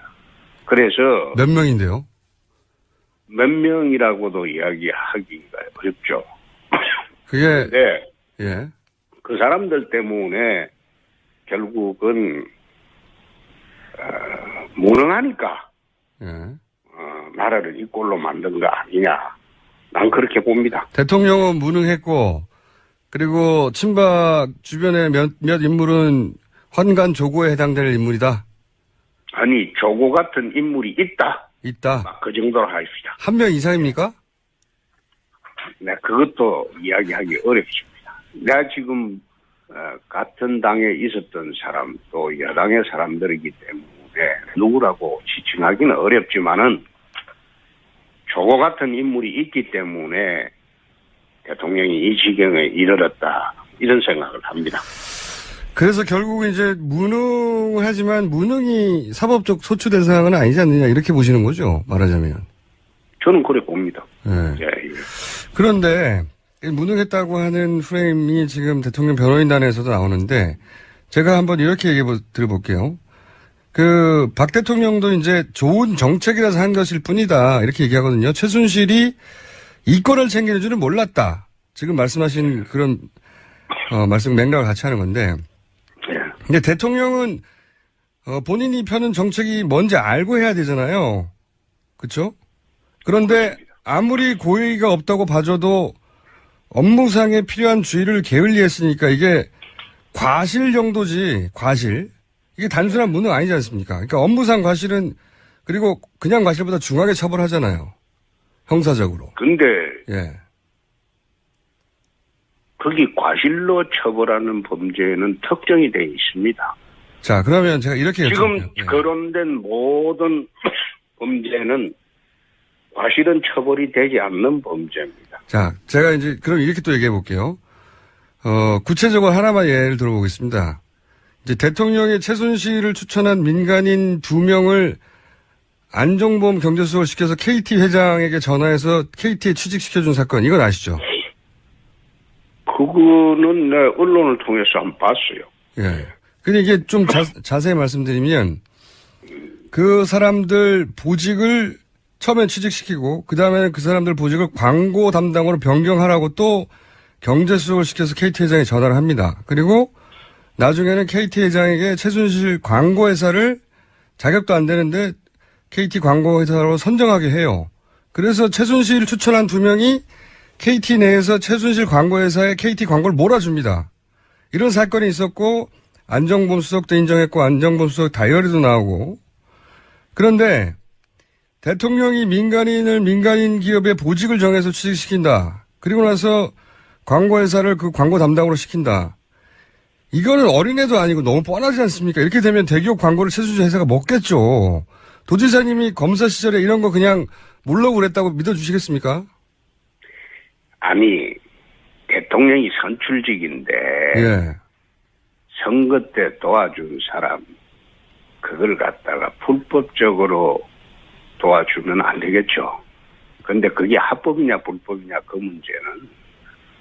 Speaker 3: 그래서
Speaker 1: 몇 명인데요?
Speaker 3: 몇 명이라고도 이야기하기가 어렵죠.
Speaker 1: 그게
Speaker 3: 네.
Speaker 1: 예.
Speaker 3: 그 사람들 때문에 결국은 무능하니까 나라를 이 꼴로 만든 거 아니냐. 난 그렇게 봅니다.
Speaker 1: 대통령은 무능했고 그리고 친박 주변의 몇 인물은 환관 조고에 해당될 인물이다.
Speaker 3: 아니 조고 같은 인물이 있다. 그 정도로 하십시다.
Speaker 1: 한 명 이상입니까?
Speaker 3: 네, 그것도 이야기하기 어렵습니다. 내가 지금 같은 당에 있었던 사람 또 여당의 사람들이기 때문에 누구라고 지칭하기는 어렵지만은 조고 같은 인물이 있기 때문에 대통령이 이 지경에 이르렀다 이런 생각을 합니다.
Speaker 1: 그래서 결국은 이제 무능하지만 무능이 사법적 소추 대상은 아니지 않느냐 이렇게 보시는 거죠, 말하자면.
Speaker 3: 저는 그래 봅니다.
Speaker 1: 예. 그런데 무능했다고 하는 프레임이 지금 대통령 변호인단에서도 나오는데 제가 한번 이렇게 얘기해 드려볼게요. 박 대통령도 이제 좋은 정책이라서 한 것일 뿐이다. 이렇게 얘기하거든요. 최순실이 이권을 챙기는 줄은 몰랐다. 지금 말씀하신 그런, 말씀 맥락을 같이 하는 건데. 근데 대통령은, 본인이 펴는 정책이 뭔지 알고 해야 되잖아요. 그쵸? 그런데 아무리 고의가 없다고 봐줘도 업무상에 필요한 주의를 게을리했으니까 이게 과실 정도지, 과실. 이게 단순한 무능 아니지 않습니까? 그러니까 업무상 과실은, 그리고 그냥 과실보다 중하게 처벌하잖아요. 형사적으로.
Speaker 3: 근데,
Speaker 1: 예.
Speaker 3: 거기 과실로 처벌하는 범죄는 특정이 되어 있습니다.
Speaker 1: 자, 그러면 제가 이렇게
Speaker 3: 지금
Speaker 1: 여쭤볼게요. 예.
Speaker 3: 거론된 모든 범죄는 과실은 처벌이 되지 않는 범죄입니다.
Speaker 1: 자, 제가 이제 그럼 이렇게 또 얘기해 볼게요. 구체적으로 하나만 예를 들어보겠습니다. 이제 대통령이 최순실을 추천한 민간인 2명을 안종범 경제수석을 시켜서 KT 회장에게 전화해서 KT에 취직시켜준 사건, 이건 아시죠?
Speaker 3: 그거는 내 언론을 통해서 안 봤어요.
Speaker 1: 예. 근데 이게 좀 자세히 말씀드리면, 그 사람들 보직을 처음엔 취직시키고, 그 다음에는 그 사람들 보직을 광고 담당으로 변경하라고 또 경제수석을 시켜서 KT 회장에 전화를 합니다. 그리고 나중에는 KT 회장에게 최순실 광고회사를 자격도 안 되는데 KT 광고회사로 선정하게 해요. 그래서 최순실을 추천한 2명이 KT 내에서 최순실 광고회사에 KT 광고를 몰아줍니다. 이런 사건이 있었고 안정범 수석도 인정했고 안정범 수석 다이어리도 나오고. 그런데 대통령이 민간인 기업의 보직을 정해서 취직시킨다. 그리고 나서 광고회사를 그 광고 담당으로 시킨다. 이거는 어린애도 아니고 너무 뻔하지 않습니까? 이렇게 되면 대기업 광고를 최순실 회사가 먹겠죠. 도지사님이 검사 시절에 이런 거 그냥 모르고 그랬다고 믿어주시겠습니까?
Speaker 3: 아니, 대통령이 선출직인데
Speaker 1: 예.
Speaker 3: 선거 때 도와준 사람 그걸 갖다가 불법적으로 도와주면 안 되겠죠. 근데 그게 합법이냐 불법이냐 그 문제는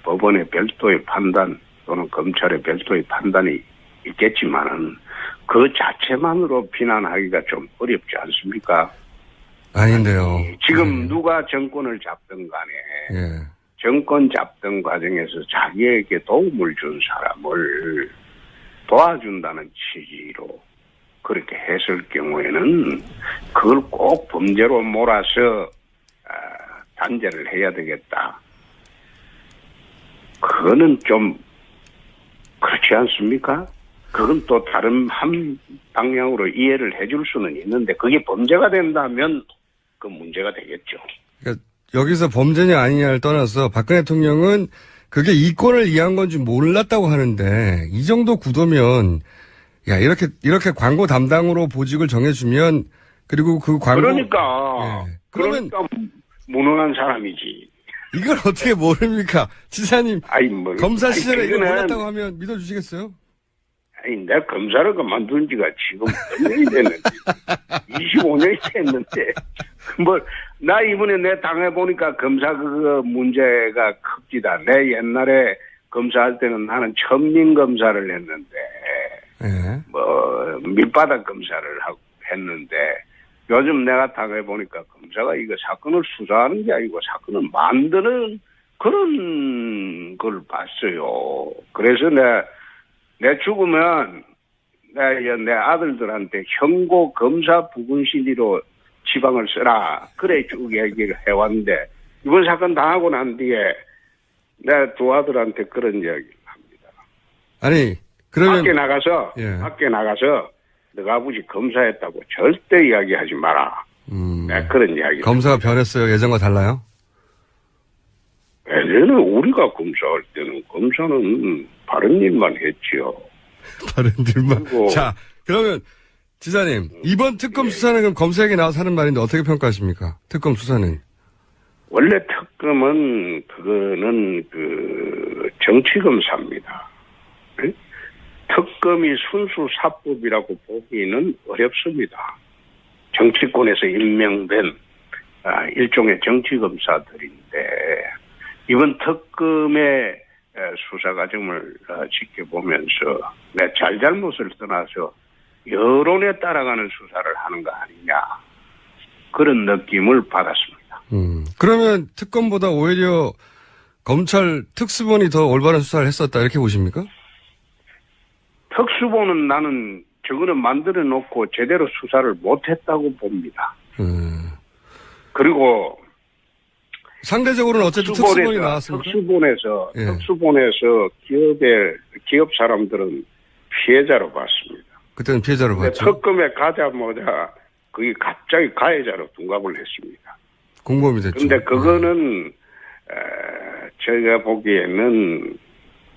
Speaker 3: 법원의 별도의 판단 또는 검찰의 별도의 판단이 있겠지만은 그 자체만으로 비난하기가 좀 어렵지 않습니까?
Speaker 1: 아닌데요.
Speaker 3: 지금 누가 정권을 잡든 간에
Speaker 1: 예.
Speaker 3: 정권 잡던 과정에서 자기에게 도움을 준 사람을 도와준다는 취지로 그렇게 했을 경우에는 그걸 꼭 범죄로 몰아서 단죄를 해야 되겠다. 그거는 좀 그렇지 않습니까? 그건 또 다른 한 방향으로 이해를 해줄 수는 있는데 그게 범죄가 된다면 그 문제가 되겠죠.
Speaker 1: 그러니까 여기서 범죄냐 아니냐를 떠나서 박근혜 대통령은 그게 이권을 이해한 건지 몰랐다고 하는데 이 정도 구도면 야 이렇게 광고 담당으로 보직을 정해주면 그리고 그 광고
Speaker 3: 그러니까
Speaker 1: 예. 그러면
Speaker 3: 무능한 사람이지.
Speaker 1: 이걸 어떻게 모릅니까? 지사님 검사 시절에 이거
Speaker 3: 그거는,
Speaker 1: 몰랐다고 하면 믿어주시겠어요?
Speaker 3: 아니 내가 검사를 그만둔 지가 지금 몇 년이 됐는데 25년이 됐는데 나 이번에 내 당해보니까 검사 그 문제가 큽니다. 내 옛날에 검사할 때는 나는 천민 검사를 했는데
Speaker 1: 예.
Speaker 3: 밑바닥 검사를 했는데 요즘 내가 당해보니까 검사가 이거 사건을 수사하는 게 아니고 사건을 만드는 그런 걸 봤어요. 그래서 내 죽으면 내 아들들한테 형고 검사 부군시리로 지방을 써라. 그래 쭉 얘기를 해왔는데 이번 사건 당하고 난 뒤에 내 두 아들한테 그런 이야기를 합니다.
Speaker 1: 아니 그러면
Speaker 3: 밖에 나가서 너가 아버지 검사했다고 절대 이야기하지 마라. 네, 그런 이야기.
Speaker 1: 검사가 변했어요? 예전과 달라요?
Speaker 3: 예전에 우리가 검사할 때는 검사는 바른 일만 했지요.
Speaker 1: 바른 일만. 자, 그러면 지사님 이번 특검 수사는 그럼 검사에게 나와서 하는 말인데 어떻게 평가하십니까? 특검 수사는.
Speaker 3: 원래 특검은 그거는 그 정치검사입니다. 네? 특검이 순수 사법이라고 보기는 어렵습니다. 정치권에서 임명된 일종의 정치검사들인데 이번 특검의 수사 과정을 지켜보면서 내 잘잘못을 떠나서 여론에 따라가는 수사를 하는 거 아니냐. 그런 느낌을 받았습니다.
Speaker 1: 그러면 특검보다 오히려 검찰 특수본이 더 올바른 수사를 했었다 이렇게 보십니까?
Speaker 3: 특수본은 나는 저거는 만들어 놓고 제대로 수사를 못했다고 봅니다. 그리고
Speaker 1: 상대적으로는 어쨌든 특수본이 나왔습니다.
Speaker 3: 특수본에서 기업 사람들은 피해자로 봤습니다.
Speaker 1: 그때는 피해자로 봤죠.
Speaker 3: 특검에 가자마자 그게 갑자기 가해자로 둔갑을 했습니다.
Speaker 1: 공범이 됐죠.
Speaker 3: 근데 그거는 제가 보기에는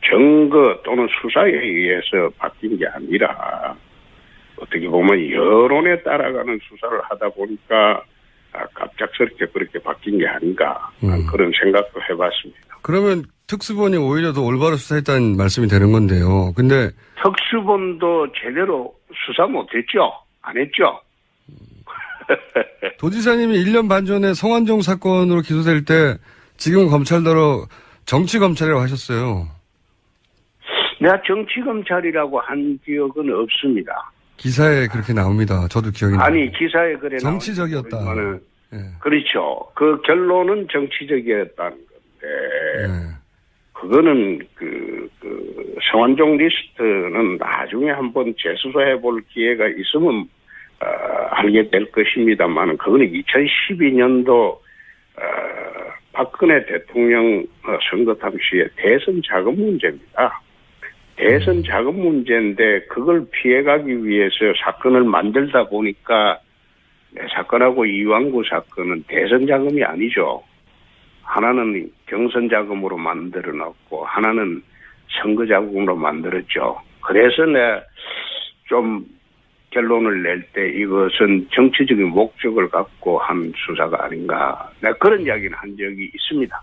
Speaker 3: 증거 또는 수사에 의해서 바뀐 게 아니라 어떻게 보면 여론에 따라가는 수사를 하다 보니까 갑작스럽게 그렇게 바뀐 게 아닌가 그런 생각도 해봤습니다.
Speaker 1: 그러면 특수본이 오히려 더 올바로 수사했다는 말씀이 되는 건데요. 근데
Speaker 3: 특수본도 제대로 수사 못했죠? 안 했죠?
Speaker 1: 도지사님이 1년 반 전에 성완종 사건으로 기소될 때 지금 검찰대로 정치검찰이라고 하셨어요.
Speaker 3: 내가 정치검찰이라고 한 기억은 없습니다.
Speaker 1: 기사에 그렇게 나옵니다. 저도 기억이 나요.
Speaker 3: 아니 기사에 그래
Speaker 1: 정치적이었다.
Speaker 3: 예. 그렇죠. 그 결론은 정치적이었다는 건데
Speaker 1: 예.
Speaker 3: 그거는 성완종 리스트는 나중에 한번 재수사해 볼 기회가 있으면 알게 될 것입니다만 그거는 2012년도 박근혜 대통령 선거 당시에 대선 자금 문제입니다. 대선 자금 문제인데 그걸 피해가기 위해서 사건을 만들다 보니까 내 사건하고 이완구 사건은 대선 자금이 아니죠. 하나는 경선 자금으로 만들어놨고 하나는 선거 자금으로 만들었죠. 그래서 내가 좀 결론을 낼 때 이것은 정치적인 목적을 갖고 한 수사가 아닌가. 내가 그런 이야기는 한 적이 있습니다.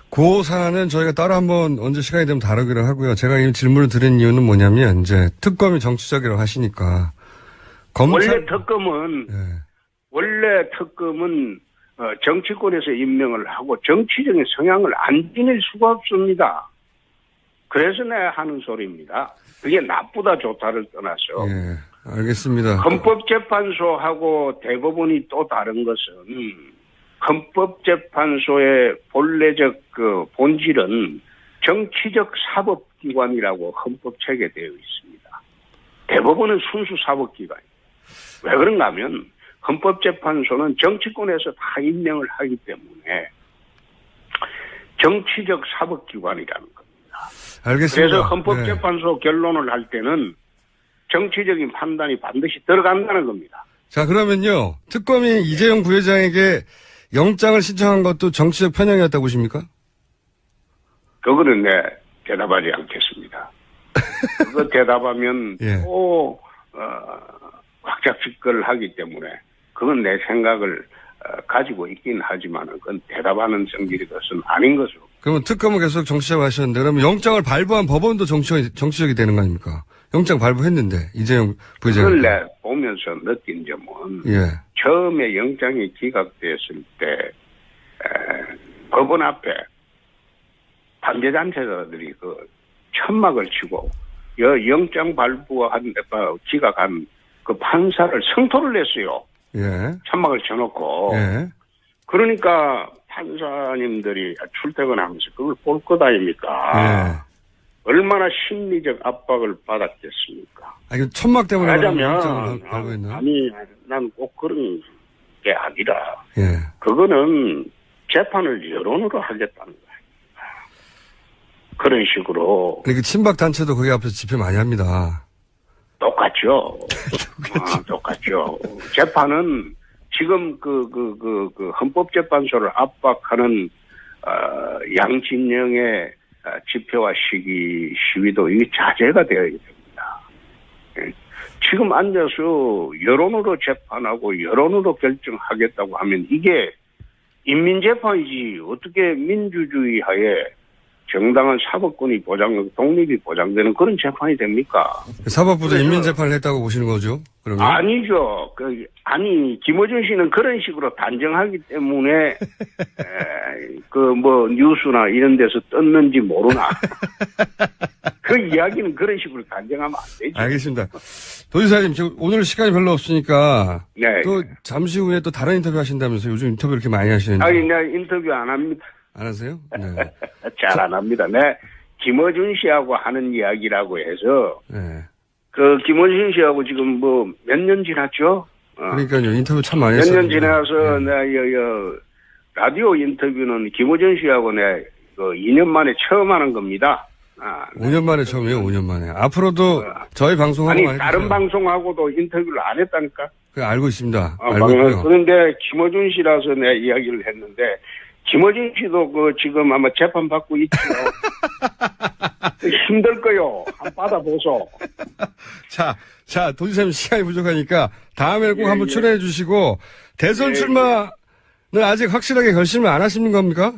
Speaker 1: 그 사안은 저희가 따로 한번 언제 시간이 되면 다루기로 하고요. 제가 이 질문을 드린 이유는 뭐냐면 이제 특검이 정치적이라고 하시니까
Speaker 3: 원래 특검은 정치권에서 임명을 하고 정치적인 성향을 안 지닐 수가 없습니다. 그래서 내가 하는 소리입니다. 그게 나쁘다 좋다를 떠나서.
Speaker 1: 예, 알겠습니다.
Speaker 3: 헌법재판소하고 대법원이 또 다른 것은 헌법재판소의 본래적 본질은 정치적 사법기관이라고 헌법책에 되어 있습니다. 대법원은 순수 사법기관이에요. 왜 그런가 하면 헌법재판소는 정치권에서 다 임명을 하기 때문에 정치적 사법기관이라는 겁니다.
Speaker 1: 알겠습니다.
Speaker 3: 그래서 헌법재판소 결론을 할 때는 정치적인 판단이 반드시 들어간다는 겁니다.
Speaker 1: 자, 그러면요. 특검이 이재용 부회장에게 영장을 신청한 것도 정치적 편향이었다고 보십니까?
Speaker 3: 그거는 대답하지 않겠습니다. 그거 대답하면
Speaker 1: 예.
Speaker 3: 또 확작직걸 하기 때문에 그건 내 생각을 가지고 있긴 하지만 그건 대답하는 성질이 것은 아닌 것으로.
Speaker 1: 그러면 특검은 계속 정치적 하셨는데 그러면 영장을 발부한 법원도 정치적이 되는 거 아닙니까? 영장 발부했는데 이재용 부회장이.
Speaker 3: 그걸 내 보면서 느낀 점은
Speaker 1: 예.
Speaker 3: 처음에 영장이 기각됐을 때 법원 앞에 반대단체자들이 천막을 치고 영장 기각한 그 판사를 성토를 냈어요.
Speaker 1: 예.
Speaker 3: 천막을 쳐놓고.
Speaker 1: 예.
Speaker 3: 그러니까 판사님들이 출퇴근하면서 그걸 볼 것 아닙니까?
Speaker 1: 예.
Speaker 3: 얼마나 심리적 압박을 받았겠습니까?
Speaker 1: 아니, 천막 때문에.
Speaker 3: 하자면, 난 꼭 그런 게 아니라,
Speaker 1: 예.
Speaker 3: 그거는 재판을 여론으로 하겠다는 거예요. 그런 식으로.
Speaker 1: 그러니까 친박 단체도 거기 앞에서 집회 많이 합니다.
Speaker 3: 똑같죠. 똑같죠. 재판은 지금 헌법재판소를 압박하는, 양진영의 집회와 시위도 이게 자제가 되어야 됩니다. 지금 앉아서 여론으로 재판하고 여론으로 결정하겠다고 하면 이게 인민재판이지 어떻게 민주주의 하에 정당한 사법권이 독립이 보장되는 그런 재판이 됩니까?
Speaker 1: 사법부도 인민재판을 했다고 보시는 거죠? 그러면?
Speaker 3: 아니죠. 김어준 씨는 그런 식으로 단정하기 때문에, 뉴스나 이런 데서 떴는지 모르나. 그 이야기는 그런 식으로 단정하면 안 되죠.
Speaker 1: 알겠습니다. 도지사님, 지금 오늘 시간이 별로 없으니까
Speaker 3: 네.
Speaker 1: 또 잠시 후에 또 다른 인터뷰 하신다면서요. 요즘 인터뷰 이렇게 많이 하시는지.
Speaker 3: 아니, 내가 인터뷰 안 합니다.
Speaker 1: 안 하세요? 네.
Speaker 3: 잘 안 합니다. 네. 김어준 씨하고 하는 이야기라고 해서,
Speaker 1: 네.
Speaker 3: 그, 김어준 씨하고 지금 뭐, 몇 년 지났죠?
Speaker 1: 그러니까요. 인터뷰 참 많이
Speaker 3: 몇
Speaker 1: 했어요.
Speaker 3: 년 지나서, 내가, 라디오 인터뷰는 김어준 씨하고 내가, 2년 만에 처음 하는 겁니다.
Speaker 1: 5년 만에 처음이에요. 5년 만에. 앞으로도 저희 방송하고
Speaker 3: 아니,
Speaker 1: 많이
Speaker 3: 다른
Speaker 1: 해주세요.
Speaker 3: 방송하고도 인터뷰를 안 했다니까?
Speaker 1: 그거 알고 있습니다. 알고 있고요.
Speaker 3: 그런데 김어준 씨라서 내가 이야기를 했는데, 김어준 씨도 지금 아마 재판 받고 있죠. 힘들 거요. 한번 받아보소.
Speaker 1: 자, 도지사님 시간이 부족하니까 다음에 꼭 한번 출연해 주시고, 대선 출마는 아직 확실하게 결심을 안 하시는 겁니까?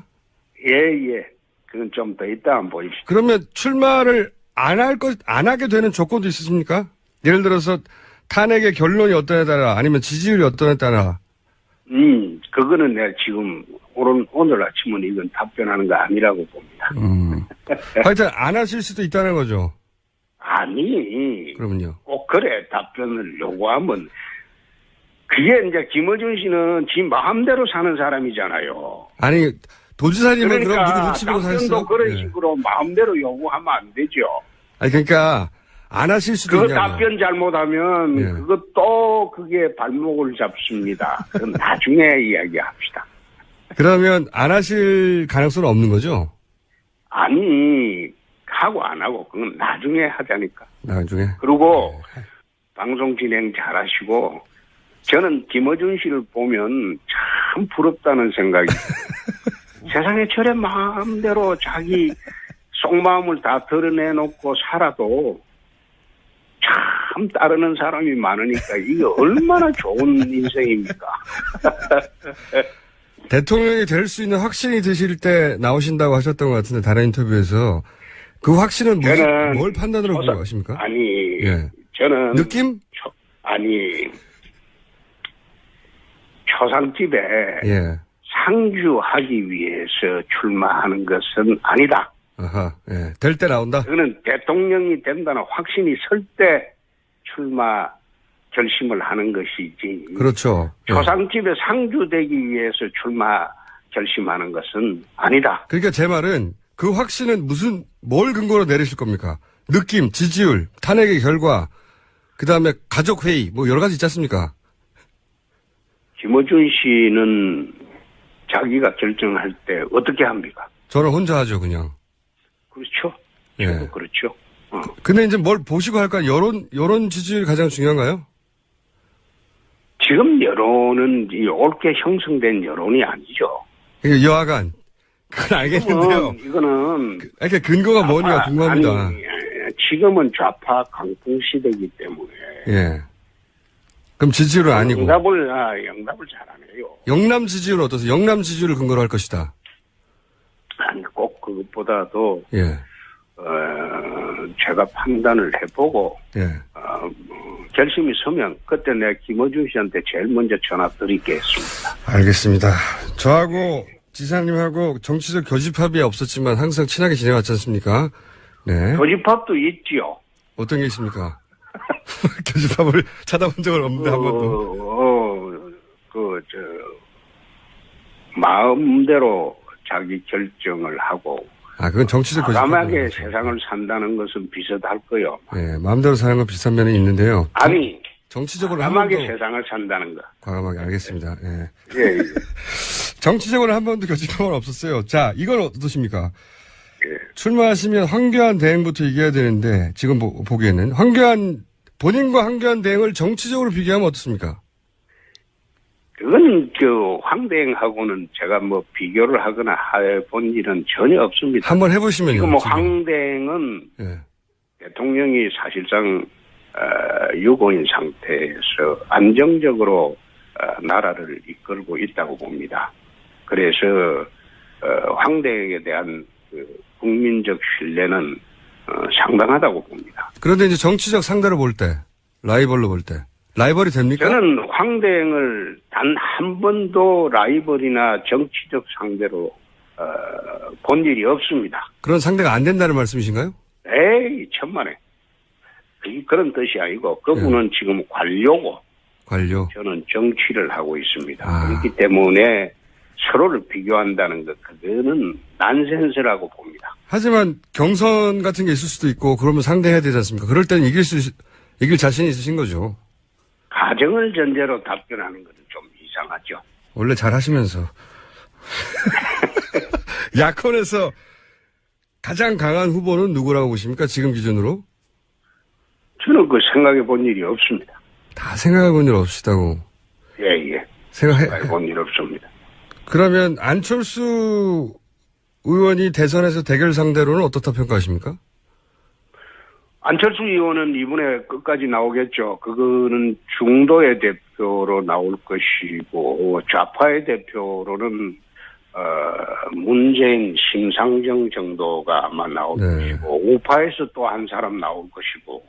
Speaker 3: 예. 그건 좀 더 이따 한번 보입시다.
Speaker 1: 그러면 출마를 안 하게 되는 조건도 있으십니까? 예를 들어서 탄핵의 결론이 어떠냐에 따라 아니면 지지율이 어떠냐에 따라.
Speaker 3: 그거는 내가 지금 오늘 아침은 이건 답변하는 거 아니라고 봅니다.
Speaker 1: 하여튼 안 하실 수도 있다는 거죠.
Speaker 3: 아니.
Speaker 1: 그러면요.
Speaker 3: 꼭 그래 답변을 요구하면 그게 이제 김어준 씨는 지 마음대로 사는 사람이잖아요.
Speaker 1: 아니, 도지사님은 그럼 누구
Speaker 3: 그러니까
Speaker 1: 눈치 보고
Speaker 3: 답변도
Speaker 1: 사셨어요?
Speaker 3: 그런
Speaker 1: 예.
Speaker 3: 식으로 마음대로 요구하면 안 되죠.
Speaker 1: 아니, 그러니까 안 하실 수도
Speaker 3: 그
Speaker 1: 있냐고요.
Speaker 3: 답변 잘못하면
Speaker 1: 예.
Speaker 3: 그것도 그게 발목을 잡습니다. 그건 나중에 이야기합시다.
Speaker 1: 그러면 안 하실 가능성은 없는 거죠?
Speaker 3: 아니 하고 안 하고 그건 나중에 하자니까.
Speaker 1: 나중에.
Speaker 3: 그리고 방송 진행 잘하시고 저는 김어준 씨를 보면 참 부럽다는 생각이 세상에 저래 마음대로 자기 속마음을 다 드러내놓고 살아도 참 따르는 사람이 많으니까 이게 얼마나 좋은 인생입니까?
Speaker 1: 대통령이 될 수 있는 확신이 드실 때 나오신다고 하셨던 것 같은데 다른 인터뷰에서 그 확신은 뭘 판단으로 보고 하십니까?
Speaker 3: 아니
Speaker 1: 예.
Speaker 3: 저는
Speaker 1: 느낌?
Speaker 3: 초상집에
Speaker 1: 예.
Speaker 3: 상주하기 위해서 출마하는 것은 아니다.
Speaker 1: 아하. 예. 될 때 나온다.
Speaker 3: 그거는 대통령이 된다는 확신이 설 때 출마 결심을 하는 것이지.
Speaker 1: 그렇죠. 예.
Speaker 3: 초상집에 상주되기 위해서 출마 결심하는 것은 아니다.
Speaker 1: 그러니까 제 말은 그 확신은 뭘 근거로 내리실 겁니까? 느낌, 지지율, 탄핵의 결과, 그 다음에 가족회의, 뭐 여러 가지 있지 않습니까?
Speaker 3: 김어준 씨는 자기가 결정할 때 어떻게 합니까?
Speaker 1: 저는 혼자 하죠, 그냥.
Speaker 3: 그렇죠.
Speaker 1: 예.
Speaker 3: 저도 그렇죠.
Speaker 1: 근데 이제 뭘 보시고 할까? 여론 지지율이 가장 중요한가요?
Speaker 3: 지금 여론은 이 옳게 형성된 여론이 아니죠.
Speaker 1: 그러니까 여하간. 그건 알겠는데요.
Speaker 3: 이거는
Speaker 1: 그러니까 근거가 뭐냐 궁금합니다.
Speaker 3: 아니, 지금은 좌파 강풍 시대이기 때문에.
Speaker 1: 예. 그럼 지지율은 아니고.
Speaker 3: 영답을 잘하네요.
Speaker 1: 영남 지지율은 어떠세요? 영남 지지율을 근거로 할 것이다.
Speaker 3: 아니, 꼭 그것보다도,
Speaker 1: 예.
Speaker 3: 제가 판단을 해보고,
Speaker 1: 예.
Speaker 3: 결심이 서면, 그때 내가 김어준 씨한테 제일 먼저 전화 드리겠습니다.
Speaker 1: 알겠습니다. 저하고 지사님하고 정치적 교집합이 없었지만 항상 친하게 지내왔지 않습니까? 네.
Speaker 3: 교집합도 있지요.
Speaker 1: 어떤 게 있습니까? 교집합을 찾아본 적은 없는데 한 번도.
Speaker 3: 마음대로 자기 결정을 하고,
Speaker 1: 그건 정치적 교집합.
Speaker 3: 과감하게 세상을 산다는 것은 비슷할 거요.
Speaker 1: 네, 마음대로 사는 건 비슷한 면이 있는데요.
Speaker 3: 아니,
Speaker 1: 정치적으로
Speaker 3: 과감하게
Speaker 1: 한 번도.
Speaker 3: 세상을 산다는 거.
Speaker 1: 과감하게 알겠습니다. 예.
Speaker 3: 예.
Speaker 1: 정치적으로 한 번도 교집합은 없었어요. 자, 이건 어떠십니까?
Speaker 3: 예.
Speaker 1: 출마하시면 황교안 대행부터 얘기해야 되는데 지금 보기에는 본인과 황교안 대행을 정치적으로 비교하면 어떻습니까?
Speaker 3: 그건 황대행하고는 제가 뭐 비교를 하거나 해본 일은 전혀 없습니다.
Speaker 1: 한번 해보시면요.
Speaker 3: 지금 뭐
Speaker 1: 지금.
Speaker 3: 황대행은
Speaker 1: 예.
Speaker 3: 대통령이 사실상 유고인 상태에서 안정적으로 나라를 이끌고 있다고 봅니다. 그래서 황대행에 대한 국민적 신뢰는 상당하다고 봅니다.
Speaker 1: 그런데 이제 정치적 상대로 볼 때, 라이벌로 볼 때, 라이벌이 됩니까?
Speaker 3: 저는 황대행을 단 한 번도 라이벌이나 정치적 상대로 본 일이 없습니다.
Speaker 1: 그런 상대가 안 된다는 말씀이신가요?
Speaker 3: 에이, 천만에. 그런 뜻이 아니고 그분은 지금 관료고
Speaker 1: 관료.
Speaker 3: 저는 정치를 하고 있습니다.
Speaker 1: 아.
Speaker 3: 그렇기 때문에 서로를 비교한다는 것, 그거는 난센스라고 봅니다.
Speaker 1: 하지만 경선 같은 게 있을 수도 있고 그러면 상대해야 되지 않습니까? 그럴 때는 이길 자신이 있으신 거죠.
Speaker 3: 가정을 전제로 답변하는 것은 좀 이상하죠.
Speaker 1: 원래 잘 하시면서. 야권에서 가장 강한 후보는 누구라고 보십니까? 지금 기준으로?
Speaker 3: 저는 그 생각해 본 일이 없습니다.
Speaker 1: 다 생각해 본 일 없으시다고.
Speaker 3: 예.
Speaker 1: 생각해
Speaker 3: 본 일 없습니다.
Speaker 1: 그러면 안철수 의원이 대선에서 대결 상대로는 어떻다 평가하십니까?
Speaker 3: 안철수 의원은 이번에 끝까지 나오겠죠. 그거는 중도의 대표로 나올 것이고 좌파의 대표로는 문재인, 심상정 정도가 아마 나올 것이고 우파에서 또 한 사람 나올 것이고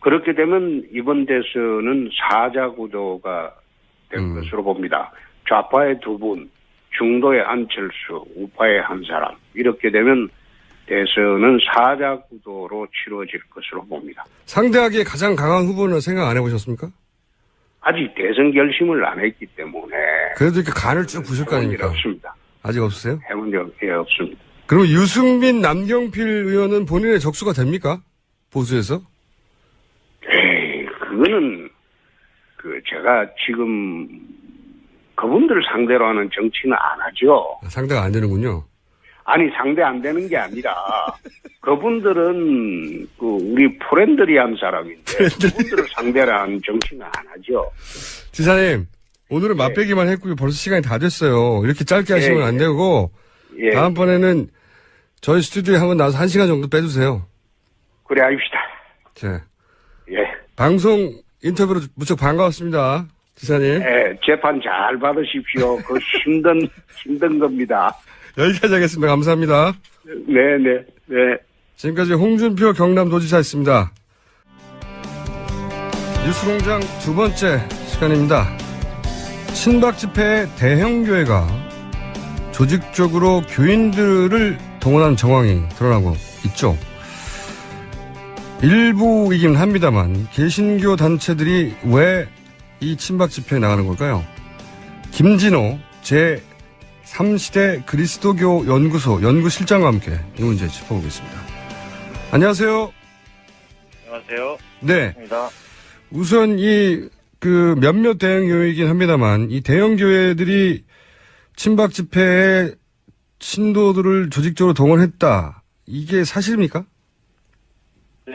Speaker 3: 그렇게 되면 이번 대선은 사자구도가 될 것으로 봅니다. 좌파의 두 분, 중도의 안철수, 우파의 한 사람 이렇게 되면 대선은 사자구도로 치러질 것으로 봅니다.
Speaker 1: 상대하기에 가장 강한 후보는 생각 안 해보셨습니까?
Speaker 3: 아직 대선 결심을 안 했기 때문에
Speaker 1: 그래도 이렇게 간을 쭉 보실 거 아닙니까?
Speaker 3: 없습니다.
Speaker 1: 아직 없으세요?
Speaker 3: 해본 적이 없습니다.
Speaker 1: 그럼 유승민, 남경필 의원은 본인의 적수가 됩니까? 보수에서?
Speaker 3: 그거는 제가 지금 그분들을 상대로 하는 정치는 안 하죠.
Speaker 1: 상대가 안 되는군요.
Speaker 3: 아니 상대 안 되는 게 아니라 그분들은 우리 프렌들리한 사람인데 그분들을 상대로 하는 정치는 안 하죠.
Speaker 1: 지사님 오늘은 맛배기만 했고요. 벌써 시간이 다 됐어요. 이렇게 짧게 하시면 안 되고 다음번에는 저희 스튜디오에 한번 나와서 1시간 정도 빼주세요.
Speaker 3: 그래 합시다.
Speaker 1: 자,
Speaker 3: 예.
Speaker 1: 방송 인터뷰로 무척 반가웠습니다. 지사님.
Speaker 3: 예, 재판 잘 받으십시오. 그 힘든 겁니다.
Speaker 1: 여기까지 하겠습니다. 감사합니다.
Speaker 3: 네.
Speaker 1: 지금까지 홍준표 경남도지사였습니다. 뉴스공장 두 번째 시간입니다. 친박 집회에 대형 교회가 조직적으로 교인들을 동원한 정황이 드러나고 있죠. 일부이긴 합니다만 개신교 단체들이 왜 이 친박 집회에 나가는 걸까요? 김진호 제3시대 그리스도교 연구소 연구실장과 함께 이 문제 짚어보겠습니다. 안녕하세요.
Speaker 4: 안녕하세요.
Speaker 1: 네.
Speaker 4: 반갑습니다.
Speaker 1: 우선 몇몇 대형 교회이긴 합니다만 이 대형 교회들이 친박 집회에 신도들을 조직적으로 동원했다. 이게 사실입니까?
Speaker 4: 네,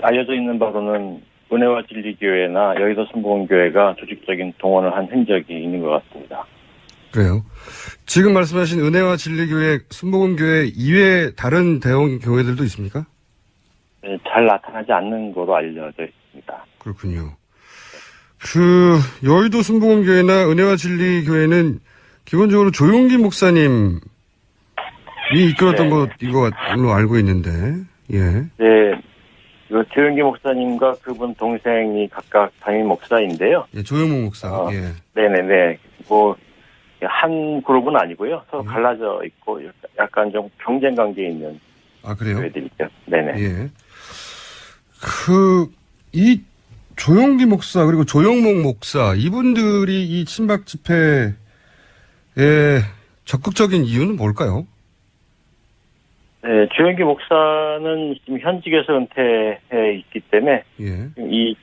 Speaker 4: 알려져 있는 바로는 은혜와 진리교회나 여의도 순복음교회가 조직적인 동원을 한 흔적이 있는 것 같습니다.
Speaker 1: 그래요. 지금 말씀하신 은혜와 진리교회, 순복음교회 이외에 다른 대형 교회들도 있습니까?
Speaker 4: 네, 잘 나타나지 않는 거로 알려져 있습니다.
Speaker 1: 그렇군요. 여의도 순복음교회나 은혜와 진리교회는 기본적으로 조용기 목사님이 이끌었던 이걸로 알고 있는데, 예.
Speaker 4: 네, 조영기 목사님과 그분 동생이 각각 담임 목사인데요.
Speaker 1: 예, 조영목 목사, 예.
Speaker 4: 네네네. 한 그룹은 아니고요. 서로 갈라져 있고 약간 좀 경쟁 관계에 있는.
Speaker 1: 아, 그래요?
Speaker 4: 교회들이죠. 네네.
Speaker 1: 예. 이 조용기 목사, 그리고 조영목 목사, 이분들이 이 친박 집회에 적극적인 이유는 뭘까요?
Speaker 4: 네, 조영기 목사는 지금 현직에서 은퇴해 있기 때문에 이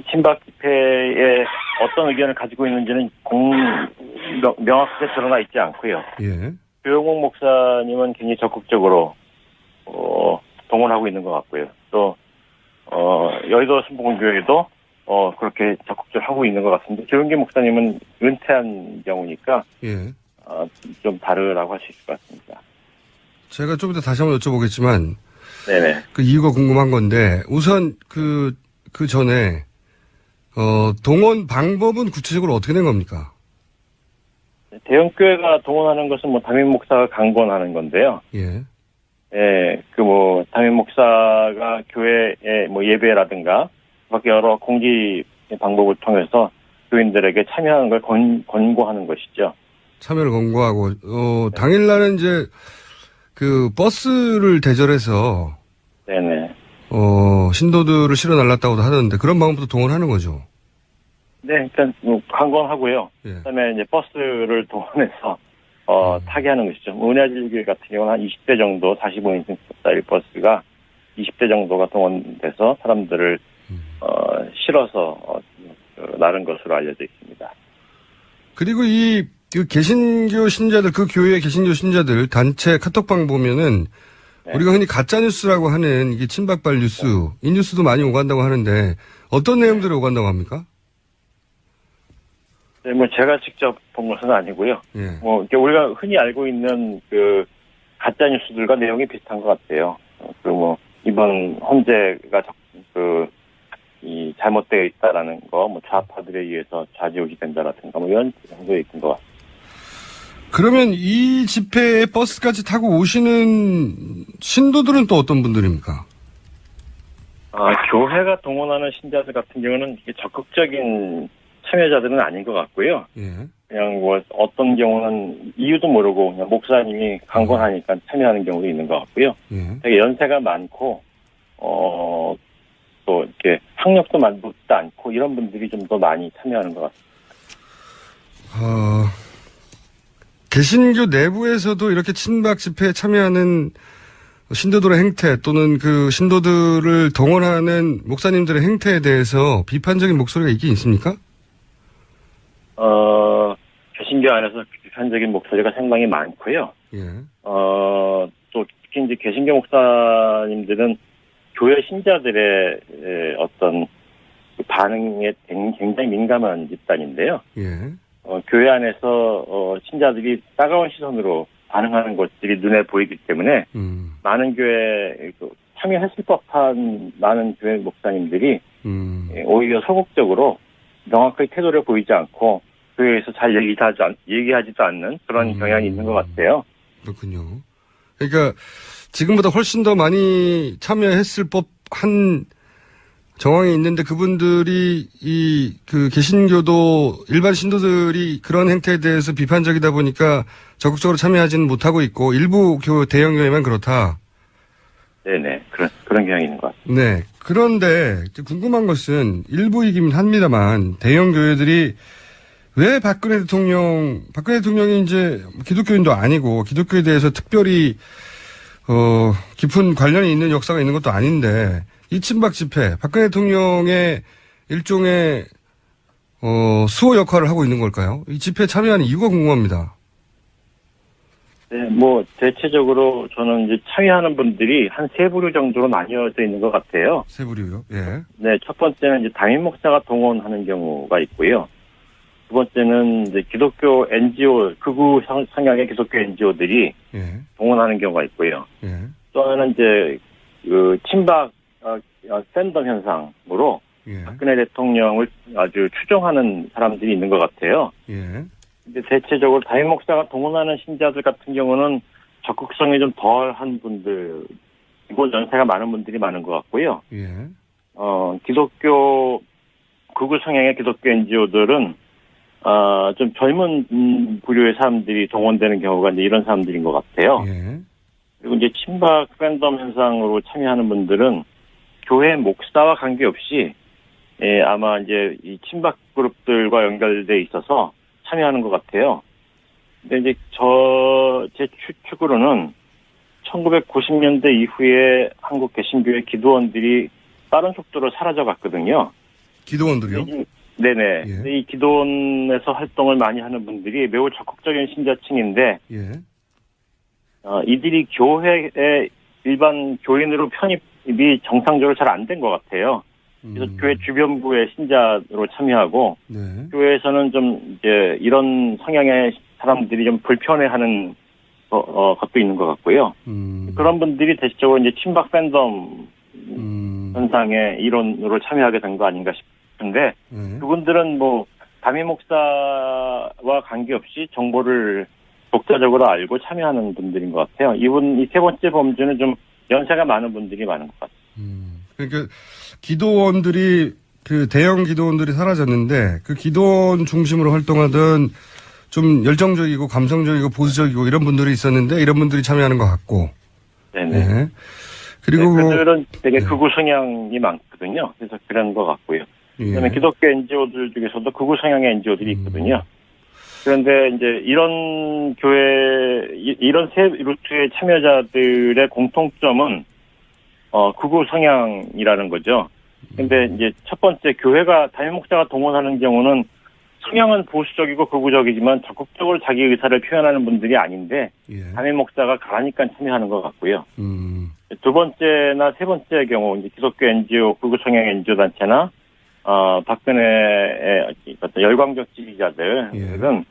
Speaker 4: 친박 집회에 어떤 의견을 가지고 있는지는 명확하게 드러나 있지 않고요.
Speaker 1: 예.
Speaker 4: 조영목 목사님은 굉장히 적극적으로 동원하고 있는 것 같고요. 또 여의도 순복음교회도 그렇게 적극적으로 하고 있는 것 같습니다. 조영기 목사님은 은퇴한 경우니까 좀 다르라고 할 수 있을 것 같습니다.
Speaker 1: 제가 좀 이따 다시 한번 여쭤보겠지만,
Speaker 4: 네네.
Speaker 1: 그 이유가 궁금한 건데, 우선 그 전에, 동원 방법은 구체적으로 어떻게 된 겁니까?
Speaker 4: 대형교회가 동원하는 것은 담임 목사가 강권하는 건데요.
Speaker 1: 예.
Speaker 4: 예, 담임 목사가 교회에 예배라든가, 밖에 여러 공지 방법을 통해서 교인들에게 참여하는 걸 권고하는 것이죠.
Speaker 1: 참여를 권고하고, 당일날은 이제 그 버스를 대절해서
Speaker 4: 네네.
Speaker 1: 신도들을 실어 날랐다고도 하던데 그런 방법도 동원하는 거죠.
Speaker 4: 네, 일단 관광하고요.
Speaker 1: 예.
Speaker 4: 그다음에 이제 버스를 동원해서 타게 하는 것이죠. 은하질길 같은 경우는 한 20대 정도 45인승짜리 버스가 20대 정도가 동원돼서 사람들을 실어서 나른 것으로 알려져 있습니다.
Speaker 1: 그리고 그 개신교 신자들, 그 교회의 개신교 신자들 단체 카톡방 보면은
Speaker 4: 네.
Speaker 1: 우리가 흔히 가짜뉴스라고 하는 이게 친박발 뉴스, 이 뉴스도 많이 오간다고 하는데 어떤 내용들이 오간다고 합니까?
Speaker 4: 네, 뭐 제가 직접 본 것은 아니고요.
Speaker 1: 예.
Speaker 4: 뭐 이렇게 우리가 흔히 알고 있는 그 가짜 뉴스들과 내용이 비슷한 것 같아요. 그리고 뭐 이번 헌재가 이 잘못되어 있다라는 거, 뭐 좌파들에 의해서 좌지우지된다라든가 뭐 이런 정도에 있는 것 같습니다.
Speaker 1: 그러면 이 집회에 버스까지 타고 오시는 신도들은 또 어떤 분들입니까?
Speaker 4: 교회가 동원하는 신자들 같은 경우는 이게 적극적인 참여자들은 아닌 것 같고요.
Speaker 1: 예.
Speaker 4: 그냥 뭐 어떤 경우는 이유도 모르고 그냥 목사님이 강권하니까 참여하는 경우도 있는 것 같고요.
Speaker 1: 예.
Speaker 4: 되게 연세가 많고 또 이렇게 학력도 많지도 않고 이런 분들이 좀 더 많이 참여하는 것 같습니다.
Speaker 1: 개신교 내부에서도 이렇게 친박 집회에 참여하는 신도들의 행태 또는 그 신도들을 동원하는 목사님들의 행태에 대해서 비판적인 목소리가 있긴 있습니까?
Speaker 4: 개신교 안에서 비판적인 목소리가 상당히 많고요.
Speaker 1: 예.
Speaker 4: 또 특히 이제 개신교 목사님들은 교회 신자들의 어떤 그 반응에 굉장히 민감한 집단인데요.
Speaker 1: 예.
Speaker 4: 교회 안에서 신자들이 따가운 시선으로 반응하는 것들이 눈에 보이기 때문에 많은 교회에 참여했을 법한 많은 교회 목사님들이 오히려 소극적으로 명확하게 태도를 보이지 않고 교회에서 잘 얘기하지도 않는 그런 경향이 있는 것 같아요.
Speaker 1: 그렇군요. 그러니까 지금보다 훨씬 더 많이 참여했을 법한 정황이 있는데 그분들이 그 개신교도 일반 신도들이 그런 행태에 대해서 비판적이다 보니까 적극적으로 참여하지는 못하고 있고 일부 대형 교회만 그렇다.
Speaker 4: 네네. 그런 경향이 있는 것 같습니다.
Speaker 1: 네. 그런데 궁금한 것은 일부이긴 합니다만 대형 교회들이 왜 박근혜 대통령이 이제 기독교인도 아니고 기독교에 대해서 특별히 깊은 관련이 있는 역사가 있는 것도 아닌데 이 친박 집회, 박근혜 대통령의 일종의 수호 역할을 하고 있는 걸까요? 이 집회에 참여하는 이유가 궁금합니다.
Speaker 4: 네, 뭐 대체적으로 저는 이제 참여하는 분들이 한 세 부류 정도로 나뉘어져 있는 것 같아요.
Speaker 1: 세 부류요? 예.
Speaker 4: 네, 첫 번째는 이제 담임 목사가 동원하는 경우가 있고요. 두 번째는 이제 기독교 NGO, 극우 성향의 기독교 NGO들이
Speaker 1: 예.
Speaker 4: 동원하는 경우가 있고요.
Speaker 1: 예.
Speaker 4: 또 하나는 이제 그 친박 팬덤 현상으로
Speaker 1: 예.
Speaker 4: 박근혜 대통령을 아주 추종하는 사람들이 있는 것 같아요.
Speaker 1: 예.
Speaker 4: 근데 대체적으로 담임 목사가 동원하는 신자들 같은 경우는 적극성이 좀 덜한 분들, 이곳 연세가 많은 분들이 많은 것 같고요.
Speaker 1: 예.
Speaker 4: 기독교 극우 성향의 기독교 NGO들은 좀 젊은 부류의 사람들이 동원되는 경우가 이제 이런 사람들인 것 같아요.
Speaker 1: 예.
Speaker 4: 그리고 이제 친박 팬덤 현상으로 참여하는 분들은 교회 목사와 관계없이 아마 이제 이 친박 그룹들과 연결돼 있어서 참여하는 것 같아요. 근데 이제 제 추측으로는 1990년대 이후에 한국 개신교의 기도원들이 빠른 속도로 사라져갔거든요.
Speaker 1: 기도원들이요?
Speaker 4: 네네.
Speaker 1: 예.
Speaker 4: 이 기도원에서 활동을 많이 하는 분들이 매우 적극적인 신자층인데,
Speaker 1: 예.
Speaker 4: 이들이 교회에 일반 교인으로 편입이 정상적으로 잘 안 된 것 같아요. 그래서 교회 주변부의 신자로 참여하고,
Speaker 1: 네.
Speaker 4: 교회에서는 좀 이제 이런 성향의 사람들이 좀 불편해하는 것도 있는 것 같고요. 그런 분들이 대체적으로 이제 친박 팬덤 현상의 일원으로 참여하게 된 거 아닌가 싶은데, 그분들은 뭐 담임 목사와 관계없이 정보를 독자적으로 알고 참여하는 분들인 것 같아요. 이 세 번째 범주는 좀 연세가 많은 분들이 많은 것 같아요.
Speaker 1: 그러니까 기도원들이 그 대형 기도원들이 사라졌는데 그 기도원 중심으로 활동하던 좀 열정적이고 감성적이고 보수적이고 이런 분들이 있었는데 이런 분들이 참여하는 것 같고.
Speaker 4: 네네.
Speaker 1: 네. 그리고 뭐
Speaker 4: 그들은 되게 극우 성향이 많거든요. 그래서 그런 것 같고요. 그다음에 기독교 NGO들 중에서도 극우 성향의 NGO들이 있거든요. 그런데 이제 이런 이런 세 루트의 참여자들의 공통점은 극우 성향이라는 거죠. 근데 이제 첫 번째 교회가 담임 목사가 동원하는 경우는 성향은 보수적이고 극우적이지만 적극적으로 자기 의사를 표현하는 분들이 아닌데 담임 목사가 가라니까 참여하는 것 같고요. 두 번째나 세 번째 경우 이제 기독교 NGO, 극우 성향 NGO 단체나 박근혜의 어떤 열광적 지지자들은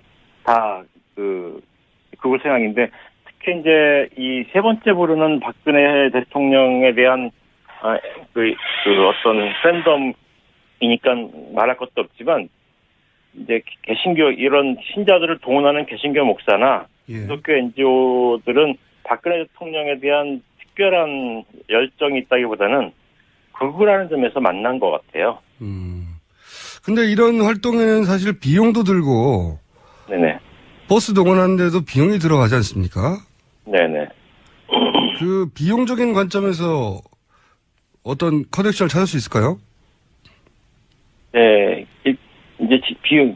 Speaker 4: 다 극우 성향인데 특히 이제 이 세 번째 부류는 박근혜 대통령에 대한 어떤 팬덤이니까 말할 것도 없지만 이제 개신교 이런 신자들을 동원하는 개신교 목사나 기독교 NGO들은 박근혜 대통령에 대한 특별한 열정이 있다기보다는 극우라는 점에서 만난 것 같아요.
Speaker 1: 근데 이런 활동에는 사실 비용도 들고
Speaker 4: 네네.
Speaker 1: 버스 동원하는데도 비용이 들어가지 않습니까?
Speaker 4: 네네.
Speaker 1: 그 비용적인 관점에서 어떤 커넥션을 찾을 수 있을까요?
Speaker 4: 네. 이제 비용,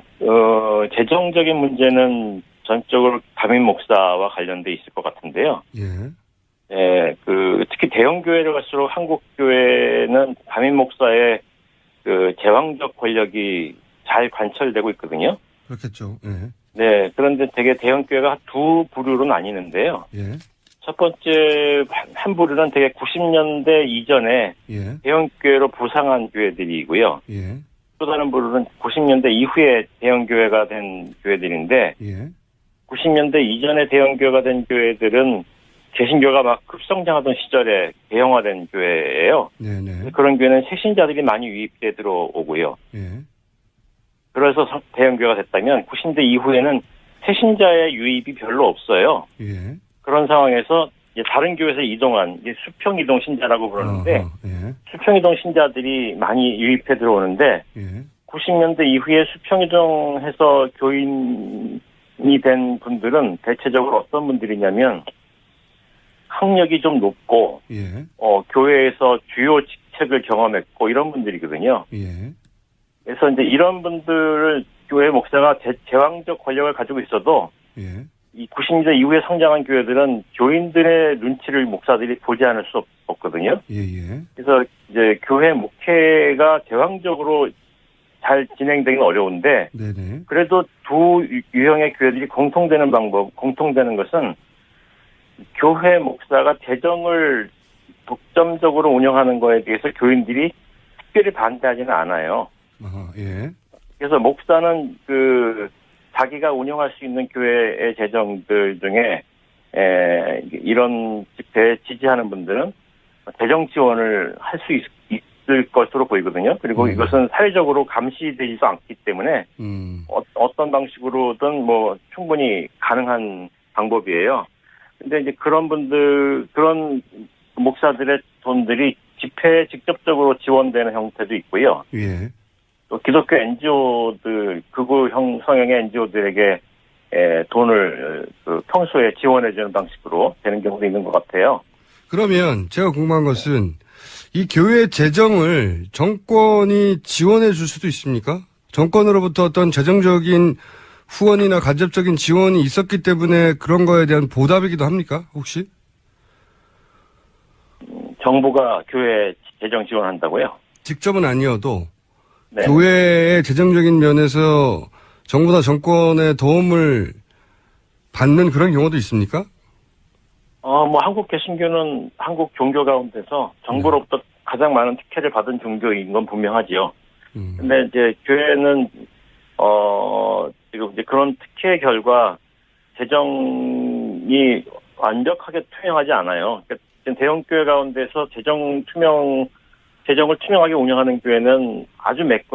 Speaker 4: 재정적인 문제는 전적으로 담임 목사와 관련돼 있을 것 같은데요. 예, 특히 대형 교회를 갈수록 한국 교회는 담임 목사의 제왕적 권력이 잘 관철되고 있거든요.
Speaker 1: 그렇겠죠.
Speaker 4: 네, 그런데 되게 대형 교회가 두 부류로 나뉘는데요. 첫 번째 한 부류는 되게 90년대 이전에 대형 교회로 부상한 교회들이고요. 또 다른 부류는 90년대 이후에 대형 교회가 된 교회들인데 90년대 이전에 대형 교회가 된 교회들은 개신교가 막 급성장하던 시절에 대형화된 교회예요. 그런 교회는 새신자들이 많이 유입돼 들어오고요. 그래서 대형 교회가 됐다면 90년대 이후에는 새신자의 유입이 별로 없어요. 그런 상황에서 이제 다른 교회에서 이동한 이제 수평 이동 신자라고 부르는데 수평 이동 신자들이 많이 유입해 들어오는데 90년대 이후에 수평 이동해서 교인이 된 분들은 대체적으로 어떤 분들이냐면 학력이 좀 높고 교회에서 주요 직책을 경험했고 이런 분들이거든요. 그래서 이제 이런 분들을 교회 목사가 제왕적 권력을 가지고 있어도 이 90년대 이후에 성장한 교회들은 교인들의 눈치를 목사들이 보지 않을 수 없거든요. 그래서 이제 교회 목회가 제왕적으로 잘 진행되기는 어려운데 그래도 두 유형의 교회들이 공통되는 것은 교회 목사가 재정을 독점적으로 운영하는 거에 대해서 교인들이 특별히 반대하지는 않아요. 그래서 목사는 자기가 운영할 수 있는 교회의 재정들 중에 이런 집회에 지지하는 분들은 재정 지원을 할 수 있을 것으로 보이거든요. 그리고 이것은 사회적으로 감시되지도 않기 때문에 어떤 방식으로든 뭐 충분히 가능한 방법이에요. 근데 이제 그런 목사들의 돈들이 집회에 직접적으로 지원되는 형태도 있고요. 또 기독교 NGO들, 극우 성향의 NGO들에게 돈을 평소에 지원해주는 방식으로 되는 경우도 있는 것 같아요.
Speaker 1: 그러면 제가 궁금한 것은 이 교회 재정을 정권이 지원해 줄 수도 있습니까? 정권으로부터 어떤 재정적인 후원이나 간접적인 지원이 있었기 때문에 그런 거에 대한 보답이기도 합니까? 혹시?
Speaker 4: 정부가 교회 재정 지원한다고요?
Speaker 1: 직접은 아니어도 교회의 재정적인 면에서 정부나 정권의 도움을 받는 그런 경우도 있습니까?
Speaker 4: 한국 개신교는 한국 종교 가운데서 정부로부터 가장 많은 특혜를 받은 종교인 건 분명하지요. 근데 이제 교회는 지금 이제 그런 특혜의 결과 재정이 완벽하게 투명하지 않아요. 그러니까 대형 교회 가운데서 재정을 투명하게 운영하는 교회는 아주 몇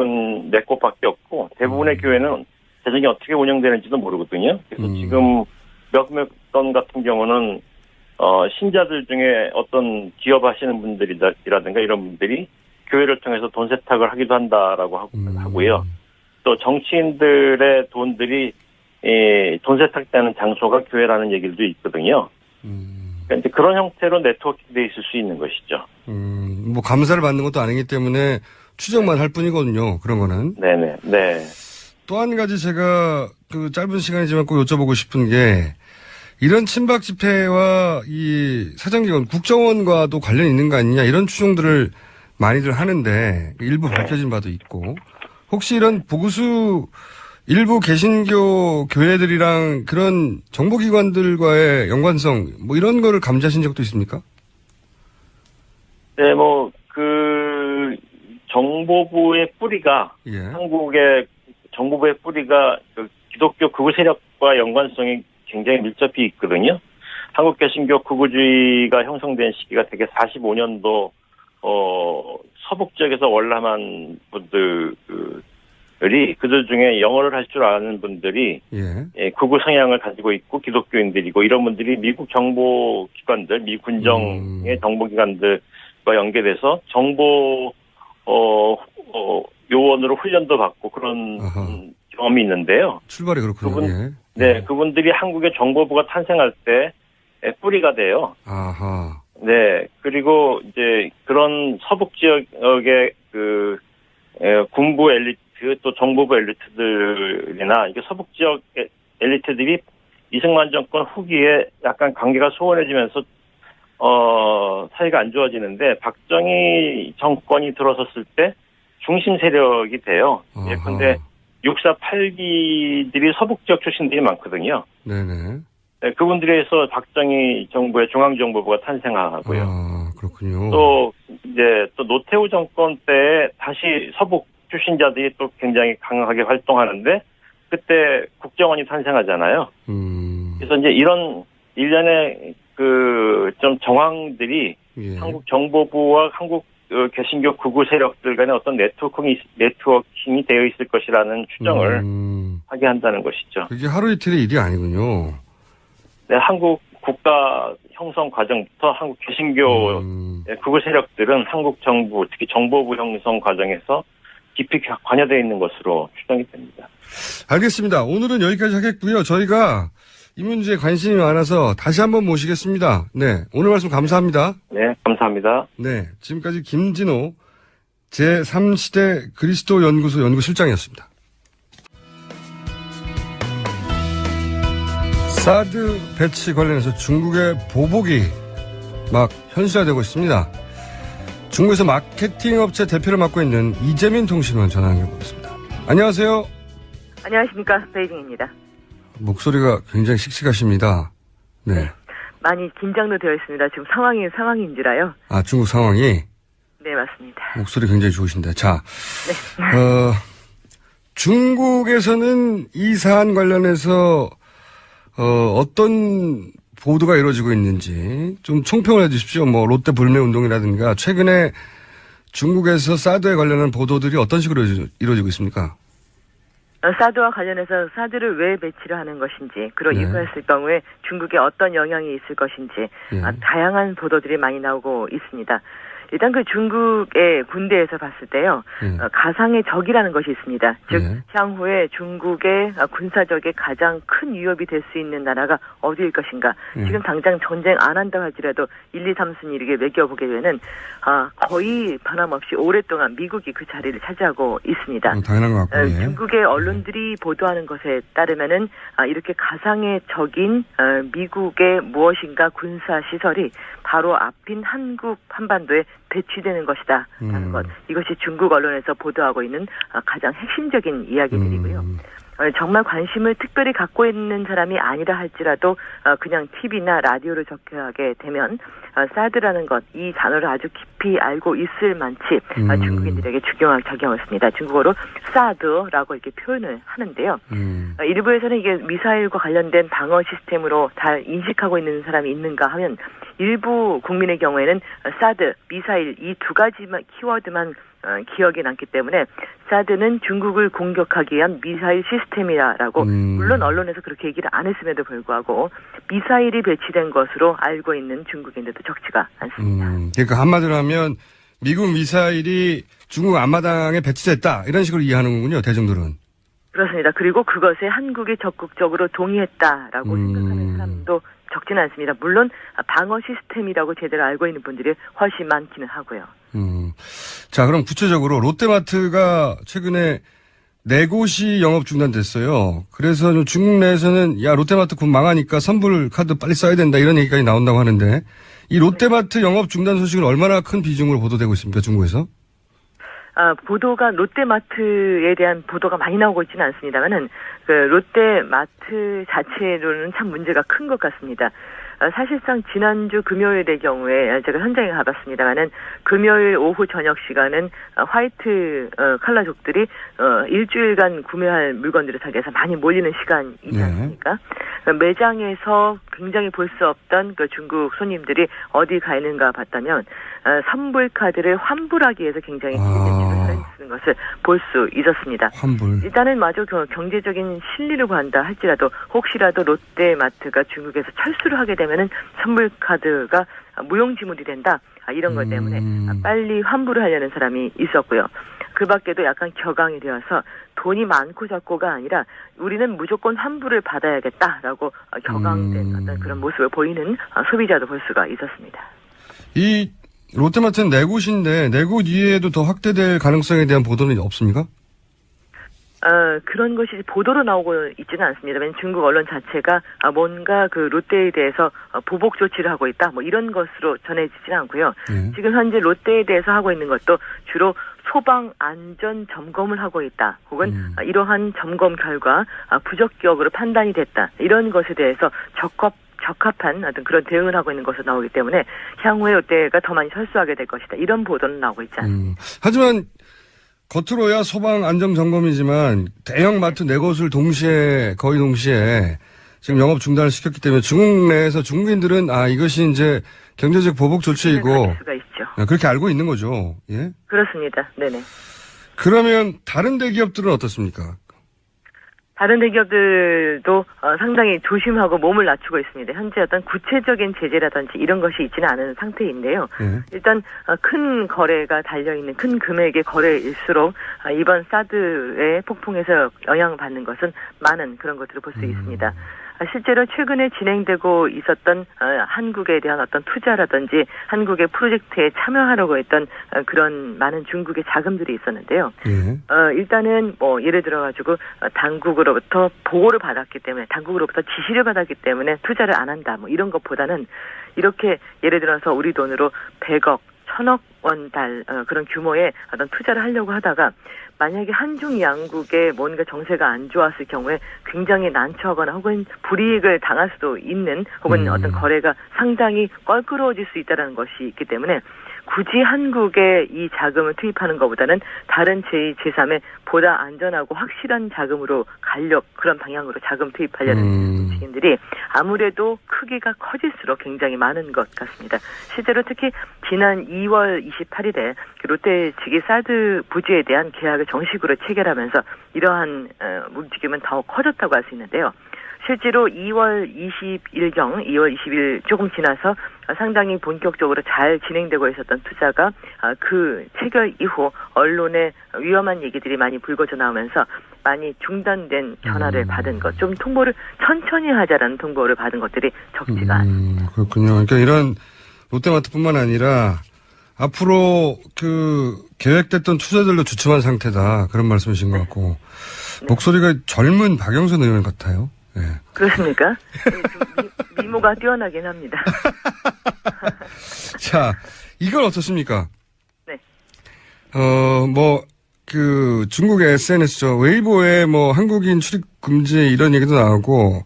Speaker 4: 곳밖에 없고 대부분의 교회는 재정이 어떻게 운영되는지도 모르거든요. 그래서 지금 몇몇 건 같은 경우는 신자들 중에 어떤 기업하시는 분들이라든가 이런 분들이 교회를 통해서 돈 세탁을 하기도 한다라고 하고요. 또 정치인들의 돈들이 돈 세탁되는 장소가 교회라는 얘기도 있거든요. 그러니까 이제 그런 형태로 네트워킹돼 있을 수 있는 것이죠.
Speaker 1: 뭐 감사를 받는 것도 아니기 때문에 추정만 할 뿐이거든요. 그런 거는.
Speaker 4: 네네. 네.
Speaker 1: 또 한 가지 제가 그 짧은 시간이지만 꼭 여쭤보고 싶은 게 이런 친박 집회와 이 사정기관 국정원과도 관련이 있는 거 아니냐 이런 추정들을 많이들 하는데 일부 밝혀진 바도 있고 혹시 이런 보수 일부 개신교 교회들이랑 그런 정보기관들과의 연관성 뭐 이런 거를 감지하신 적도 있습니까?
Speaker 4: 네, 뭐 그 정보부의 뿌리가
Speaker 1: 예.
Speaker 4: 한국의 정보부의 뿌리가 그 기독교 극우 세력과 연관성이 굉장히 밀접히 있거든요. 한국 개신교 극우주의가 형성된 시기가 되게 45년도 서북 지역에서 월남한 분들이 그들 중에 영어를 할 줄 아는 분들이
Speaker 1: 예.
Speaker 4: 극우 성향을 가지고 있고 기독교인들이고 이런 분들이 미국 정보기관들, 미 군정의 정보기관들과 연계돼서 정보 요원으로 훈련도 받고 그런 경험이 있는데요.
Speaker 1: 출발이 그렇군요. 예.
Speaker 4: 네, 그분들이 한국의 정보부가 탄생할 때 뿌리가 돼요.
Speaker 1: 아하.
Speaker 4: 네, 그리고 이제 그런 서북 지역의 그 군부 엘리트 또 정보부 엘리트들이나 이게 서북 지역 엘리트들이 이승만 정권 후기에 약간 관계가 소원해지면서 사이가 안 좋아지는데 박정희 정권이 들어섰을 때 중심 세력이 돼요. 예, 근데 648기들이 서북 지역 출신들이 많거든요.
Speaker 1: 네네.
Speaker 4: 네, 그분들에서 박정희 정부의 중앙정보부가 탄생하고요.
Speaker 1: 아, 그렇군요.
Speaker 4: 또 이제 또 노태우 정권 때 다시 서북 출신자들이 또 굉장히 강하게 활동하는데 그때 국정원이 탄생하잖아요. 그래서 이제 이런 일련의 그 좀 정황들이
Speaker 1: 예.
Speaker 4: 한국 정보부와 한국 개신교 극우 세력들 간의 어떤 네트워킹이 되어 있을 것이라는 추정을 하게 한다는 것이죠.
Speaker 1: 그게 하루 이틀의 일이 아니군요.
Speaker 4: 네, 한국 국가 형성 과정부터 한국 개신교 극우 세력들은 한국 정부, 특히 정보부 형성 과정에서 깊이 관여되어 있는 것으로 추정이 됩니다.
Speaker 1: 알겠습니다. 오늘은 여기까지 하겠고요. 저희가 이 문제에 관심이 많아서 다시 한번 모시겠습니다. 네, 오늘 말씀 감사합니다.
Speaker 4: 네, 감사합니다.
Speaker 1: 네, 지금까지 김진호 제3시대 그리스도 연구소 연구실장이었습니다. 사드 배치 관련해서 중국의 보복이 막 현실화되고 있습니다. 중국에서 마케팅 업체 대표를 맡고 있는 이재민 통신원 전화 연결해보겠습니다. 안녕하세요.
Speaker 5: 안녕하십니까. 베이징입니다.
Speaker 1: 목소리가 굉장히 씩씩하십니다. 네.
Speaker 5: 많이 긴장도 되어 있습니다. 지금 상황인지라요.
Speaker 1: 아, 중국 상황이?
Speaker 5: 네, 맞습니다.
Speaker 1: 목소리 굉장히 좋으신데. 자,
Speaker 5: 네.
Speaker 1: 중국에서는 이 사안 관련해서 어떤 보도가 이루어지고 있는지 좀 총평을 해주십시오. 뭐 롯데 불매 운동이라든가 최근에 중국에서 사드에 관련한 보도들이 어떤 식으로 이루어지고 있습니까?
Speaker 5: 사드와 관련해서 사드를 왜 배치를 하는 것인지, 그리고
Speaker 1: 네.
Speaker 5: 이거했을 경우에 중국에 어떤 영향이 있을 것인지,
Speaker 1: 네.
Speaker 5: 다양한 보도들이 많이 나오고 있습니다. 일단 그 중국의 군대에서 봤을 때요, 가상의 적이라는 것이 있습니다. 즉, 향후에 중국의 군사적인 가장 큰 위협이 될 수 있는 나라가 어디일 것인가. 지금 당장 전쟁 안 한다고 할지라도 1, 2, 3순위 이렇게 매겨보게 되면, 거의 변함없이 오랫동안 미국이 그 자리를 차지하고 있습니다.
Speaker 1: 당연한 것 같고, 예.
Speaker 5: 중국의 언론들이 보도하는 것에 따르면은, 이렇게 가상의 적인, 미국의 무엇인가 군사시설이 바로 앞인 한국 한반도에 배치되는 것이다. 라는 것. 이것이 중국 언론에서 보도하고 있는 가장 핵심적인 이야기들이고요. 정말 관심을 특별히 갖고 있는 사람이 아니라 할지라도 그냥 TV나 라디오를 접하게 되면 사드라는 것, 이 단어를 아주 깊이 알고 있을 만치 중국인들에게 적용을 했습니다. 중국어로 사드라고 이렇게 표현을 하는데요. 일부에서는 이게 미사일과 관련된 방어 시스템으로 잘 인식하고 있는 사람이 있는가 하면 일부 국민의 경우에는 사드, 미사일 이 두 가지만 키워드만 기억이 남기 때문에 사드는 중국을 공격하기 위한 미사일 시스템이라고 물론 언론에서 그렇게 얘기를 안 했음에도 불구하고 미사일이 배치된 것으로 알고 있는 중국인들도 적지가 않습니다.
Speaker 1: 그러니까 한마디로 하면 미국 미사일이 중국 앞마당에 배치됐다 이런 식으로 이해하는군요. 대중들은.
Speaker 5: 그렇습니다. 그리고 그것에 한국이 적극적으로 동의했다라고 생각하는 사람도 적지는 않습니다. 물론 방어 시스템이라고 제대로 알고 있는 분들이 훨씬 많기는 하고요.
Speaker 1: 자, 그럼 구체적으로 롯데마트가 최근에 4곳이 영업 중단됐어요. 그래서 중국 내에서는 야, 롯데마트 곧 망하니까 선불 카드 빨리 써야 된다 이런 얘기까지 나온다고 하는데 이 롯데마트 영업 중단 소식은 얼마나 큰 비중으로 보도되고 있습니까, 중국에서?
Speaker 5: 보도가 롯데마트에 대한 보도가 많이 나오고 있지는 않습니다만은 그 롯데마트 자체로는 참 문제가 큰 것 같습니다. 사실상 지난주 금요일의 경우에 제가 현장에 가봤습니다만은 금요일 오후 저녁 시간은 화이트 칼라족들이 일주일간 구매할 물건들을 사기 위해서 많이 몰리는 시간이지 않습니까? 매장에서 굉장히 볼 수 없던 그 중국 손님들이 어디 가 있는가 봤다면 선불 카드를 환불하기 위해서 굉장히 힘든 쓰는 것을 볼 수 있었습니다.
Speaker 1: 환불.
Speaker 5: 일단은 마저 경제적인 실리를 구한다 할지라도 혹시라도 롯데마트가 중국에서 철수를 하게 되면은 선불 카드가 무용지물이 된다. 이런 것 때문에 빨리 환불을 하려는 사람이 있었고요. 그 밖에도 약간 격앙이 되어서 돈이 많고 적고가 아니라 우리는 무조건 환불을 받아야겠다라고 격앙된 어떤 그런 모습을 보이는 소비자도 볼 수가 있었습니다.
Speaker 1: 이 롯데마트는 4곳인데 4곳 이외에도 더 확대될 가능성에 대한 보도는 없습니까?
Speaker 5: 그런 것이 보도로 나오고 있지는 않습니다. 왜냐하면 중국 언론 자체가 뭔가 그 롯데에 대해서 보복 조치를 하고 있다, 뭐 이런 것으로 전해지지는 않고요. 지금 현재 롯데에 대해서 하고 있는 것도 주로 소방 안전 점검을 하고 있다, 혹은 이러한 점검 결과 부적격으로 판단이 됐다, 이런 것에 대해서 적합한 어떤 그런 대응을 하고 있는 것으로 나오기 때문에 향후에 롯데가 더 많이 철수하게 될 것이다, 이런 보도는 나오고 있지 않습니다.
Speaker 1: 하지만 겉으로야 소방 안전 점검이지만 대형 마트 4곳을 거의 동시에 지금 영업 중단을 시켰기 때문에 중국 내에서 중국인들은 이것이 이제 경제적 보복 조치이고
Speaker 5: 수가 있죠.
Speaker 1: 그렇게 알고 있는 거죠. 예?
Speaker 5: 그렇습니다. 네네.
Speaker 1: 그러면 다른 대기업들은 어떻습니까?
Speaker 5: 다른 대기업들도 상당히 조심하고 몸을 낮추고 있습니다. 현재 어떤 구체적인 제재라든지 이런 것이 있지는 않은 상태인데요. 일단 큰 거래가 달려있는 큰 금액의 거래일수록 이번 사드의 폭풍에서 영향받는 것은 많은 그런 것들을 볼 수 있습니다. 실제로 최근에 진행되고 있었던 한국에 대한 어떤 투자라든지 한국의 프로젝트에 참여하려고 했던 그런 많은 중국의 자금들이 있었는데요. 일단은 뭐 예를 들어가지고 당국으로부터 보고를 받았기 때문에, 당국으로부터 지시를 받았기 때문에 투자를 안 한다, 뭐 이런 것보다는 이렇게 예를 들어서 우리 돈으로 100억, 1000억 원 그런 규모의 어떤 투자를 하려고 하다가 만약에 한중 양국의 뭔가 정세가 안 좋았을 경우에 굉장히 난처하거나 혹은 불이익을 당할 수도 있는, 혹은 어떤 거래가 상당히 껄끄러워질 수 있다는 것이 있기 때문에 굳이 한국에 이 자금을 투입하는 것보다는 다른 제2, 제3의 보다 안전하고 확실한 자금으로 그런 방향으로 자금 투입하려는 움직임들이 아무래도 크기가 커질수록 굉장히 많은 것 같습니다. 실제로 특히 지난 2월 28일에 롯데 측이 사드 부지에 대한 계약을 정식으로 체결하면서 이러한 움직임은 더 커졌다고 할 수 있는데요. 실제로 2월 20일 조금 지나서 상당히 본격적으로 잘 진행되고 있었던 투자가 그 체결 이후 언론에 위험한 얘기들이 많이 불거져 나오면서 많이 중단된 전화를 받은 것, 좀 통보를 천천히 하자라는 통보를 받은 것들이 적지가 않습니다.
Speaker 1: 그렇군요. 그러니까 이런 롯데마트뿐만 아니라 앞으로 계획됐던 투자들도 주춤한 상태다, 그런 말씀이신 것 같고. 목소리가 젊은 박영선 의원 같아요. 네.
Speaker 5: 그렇습니까? 미모가 뛰어나긴 합니다.
Speaker 1: 자, 이건 어떻습니까?
Speaker 5: 네.
Speaker 1: 중국의 SNS죠. 웨이보에 한국인 출입 금지 이런 얘기도 나오고,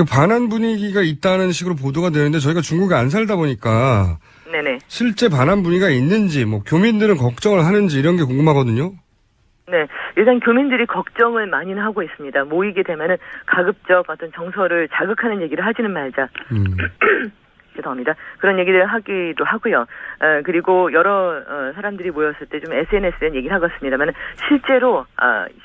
Speaker 1: 반한 분위기가 있다는 식으로 보도가 되는데 저희가 중국에 안 살다 보니까,
Speaker 5: 네네.
Speaker 1: 실제 반한 분위기가 있는지, 교민들은 걱정을 하는지 이런 게 궁금하거든요.
Speaker 5: 네, 일단 교민들이 걱정을 많이는 하고 있습니다. 모이게 되면은 가급적 어떤 정서를 자극하는 얘기를 하지는 말자. 죄송합니다. 그런 얘기를 하기도 하고요. 그리고 여러 사람들이 모였을 때 좀 SNS에 얘기를 하겠습니다만 실제로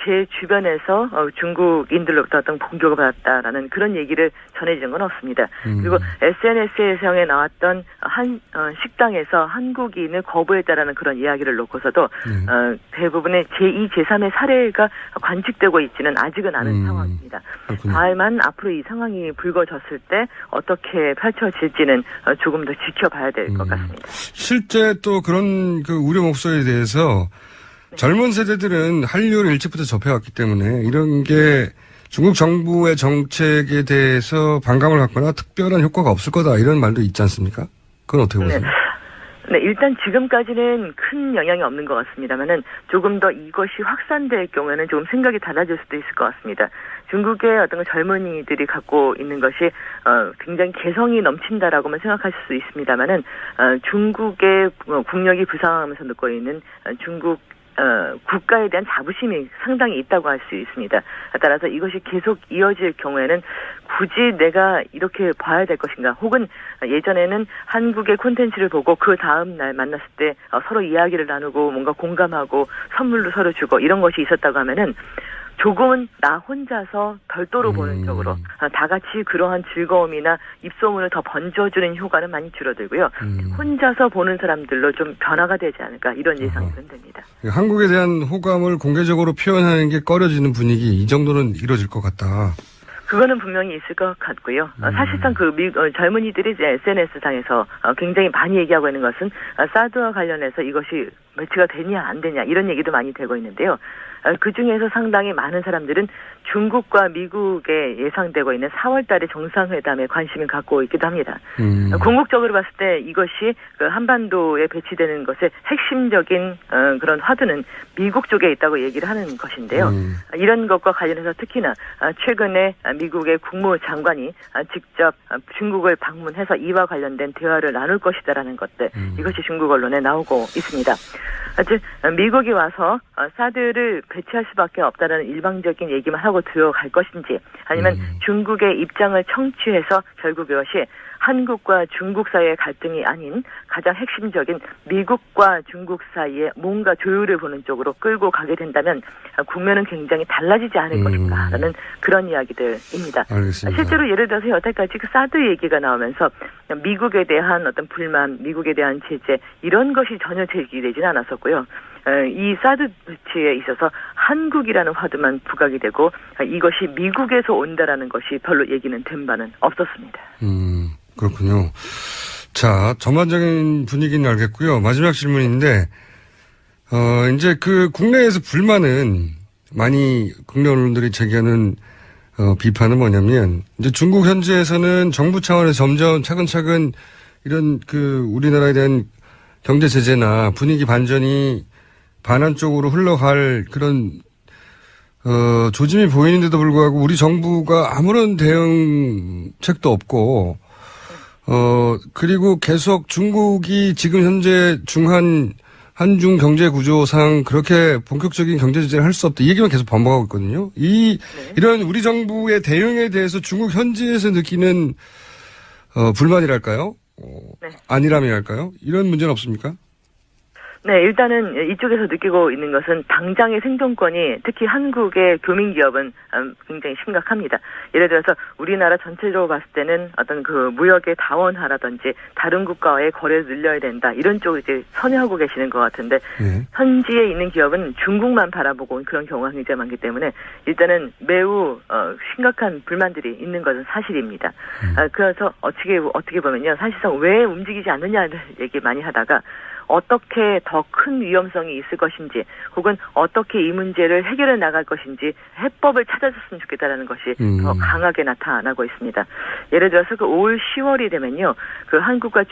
Speaker 5: 제 주변에서 중국인들로부터 어떤 공격을 받았다라는 그런 얘기를 전해지는 건 없습니다. 그리고 SNS에 나왔던 한 식당에서 한국인을 거부했다라는 그런 이야기를 놓고서도 대부분의 제2, 제3의 사례가 관측되고 있지는 아직은 않은 상황입니다.
Speaker 1: 그렇군요.
Speaker 5: 다만 앞으로 이 상황이 불거졌을 때 어떻게 펼쳐질지는 조금 더 지켜봐야 될 것 같습니다.
Speaker 1: 실제 또 그런 그 우려 목소리에 대해서 젊은 세대들은 한류를 일찍부터 접해왔기 때문에 이런 게 중국 정부의 정책에 대해서 반감을 갖거나 특별한 효과가 없을 거다 이런 말도 있지 않습니까? 그건 어떻게 보세요?
Speaker 5: 네, 일단 지금까지는 큰 영향이 없는 것 같습니다만은 조금 더 이것이 확산될 경우에는 조금 생각이 달라질 수도 있을 것 같습니다. 중국의 어떤 젊은이들이 갖고 있는 것이 굉장히 개성이 넘친다라고만 생각하실 수 있습니다만은 중국의 국력이 부상하면서 느끼고 있는 중국 국가에 대한 자부심이 상당히 있다고 할 수 있습니다. 따라서 이것이 계속 이어질 경우에는 굳이 내가 이렇게 봐야 될 것인가, 혹은 예전에는 한국의 콘텐츠를 보고 그 다음 날 만났을 때 서로 이야기를 나누고 뭔가 공감하고 선물도 서로 주고 이런 것이 있었다고 하면은 조금은 나 혼자서 별도로 보는 쪽으로 다 같이 그러한 즐거움이나 입소문을 더 번져주는 효과는 많이 줄어들고요. 혼자서 보는 사람들로 좀 변화가 되지 않을까 이런 예상이 됩니다.
Speaker 1: 한국에 대한 호감을 공개적으로 표현하는 게 꺼려지는 분위기 이 정도는 이루어질 것 같다.
Speaker 5: 그거는 분명히 있을 것 같고요. 사실상 젊은이들이 이제 SNS상에서 굉장히 많이 얘기하고 있는 것은 사드와 관련해서 이것이 매치가 되냐 안 되냐 이런 얘기도 많이 되고 있는데요. 그중에서 상당히 많은 사람들은 중국과 미국에 예상되고 있는 4월 달의 정상회담에 관심을 갖고 있기도 합니다. 궁극적으로 봤을 때 이것이 그 한반도에 배치되는 것의 핵심적인 그런 화두는 미국 쪽에 있다고 얘기를 하는 것인데요. 이런 것과 관련해서 특히나 최근에 미국의 국무장관이 직접 중국을 방문해서 이와 관련된 대화를 나눌 것이다라는 것들, 이것이 중국 언론에 나오고 있습니다. 즉 미국이 와서 사드를 배치할 수밖에 없다는 일방적인 얘기만 하고 들어갈 것인지, 아니면 중국의 입장을 청취해서 결국 이것이 한국과 중국 사이의 갈등이 아닌 가장 핵심적인 미국과 중국 사이에 뭔가 조율을 보는 쪽으로 끌고 가게 된다면 국면은 굉장히 달라지지 않을 것인가라는 그런 이야기들입니다.
Speaker 1: 알겠습니다.
Speaker 5: 실제로 예를 들어서 여태까지 그 사드 얘기가 나오면서 미국에 대한 어떤 불만, 미국에 대한 제재 이런 것이 전혀 제기되지는 않았었고요. 이 사드 배치에 있어서 한국이라는 화두만 부각이 되고 이것이 미국에서 온다라는 것이 별로 얘기는 된 바는 없었습니다.
Speaker 1: 그렇군요. 자, 전반적인 분위기는 알겠고요. 마지막 질문인데, 이제 그 국내에서 불만은 많이 국내 언론들이 제기하는 비판은 뭐냐면, 이제 중국 현지에서는 정부 차원에서 점점 차근차근 이런 그 우리나라에 대한 경제 제재나 분위기 반전이 반한 쪽으로 흘러갈 그런 조짐이 보이는데도 불구하고 우리 정부가 아무런 대응책도 없고 그리고 계속 중국이 지금 현재 한중 경제 구조상 그렇게 본격적인 경제 제재를 할 수 없다. 이 얘기만 계속 반복하고 있거든요. 이런 우리 정부의 대응에 대해서 중국 현지에서 느끼는 불만이랄까요? 안일함이랄까요? 이런 문제는 없습니까?
Speaker 5: 네, 일단은 이쪽에서 느끼고 있는 것은 당장의 생존권이 특히 한국의 교민기업은 굉장히 심각합니다. 예를 들어서 우리나라 전체적으로 봤을 때는 어떤 그 무역의 다원화라든지 다른 국가와의 거래를 늘려야 된다 이런 쪽을 이제 선회하고 계시는 것 같은데 현지에 있는 기업은 중국만 바라보고 그런 경우가 굉장히 많기 때문에 일단은 매우 심각한 불만들이 있는 것은 사실입니다. 그래서 어떻게 보면요, 사실상 왜 움직이지 않느냐를 얘기 많이 하다가 어떻게 더 큰 위험성이 있을 것인지 혹은 어떻게 이 문제를 해결해 나갈 것인지 해법을 찾아줬으면 좋겠다는 것이 더 강하게 나타나고 있습니다. 예를 들어서 그 올 10월이 되면요, 그 한국과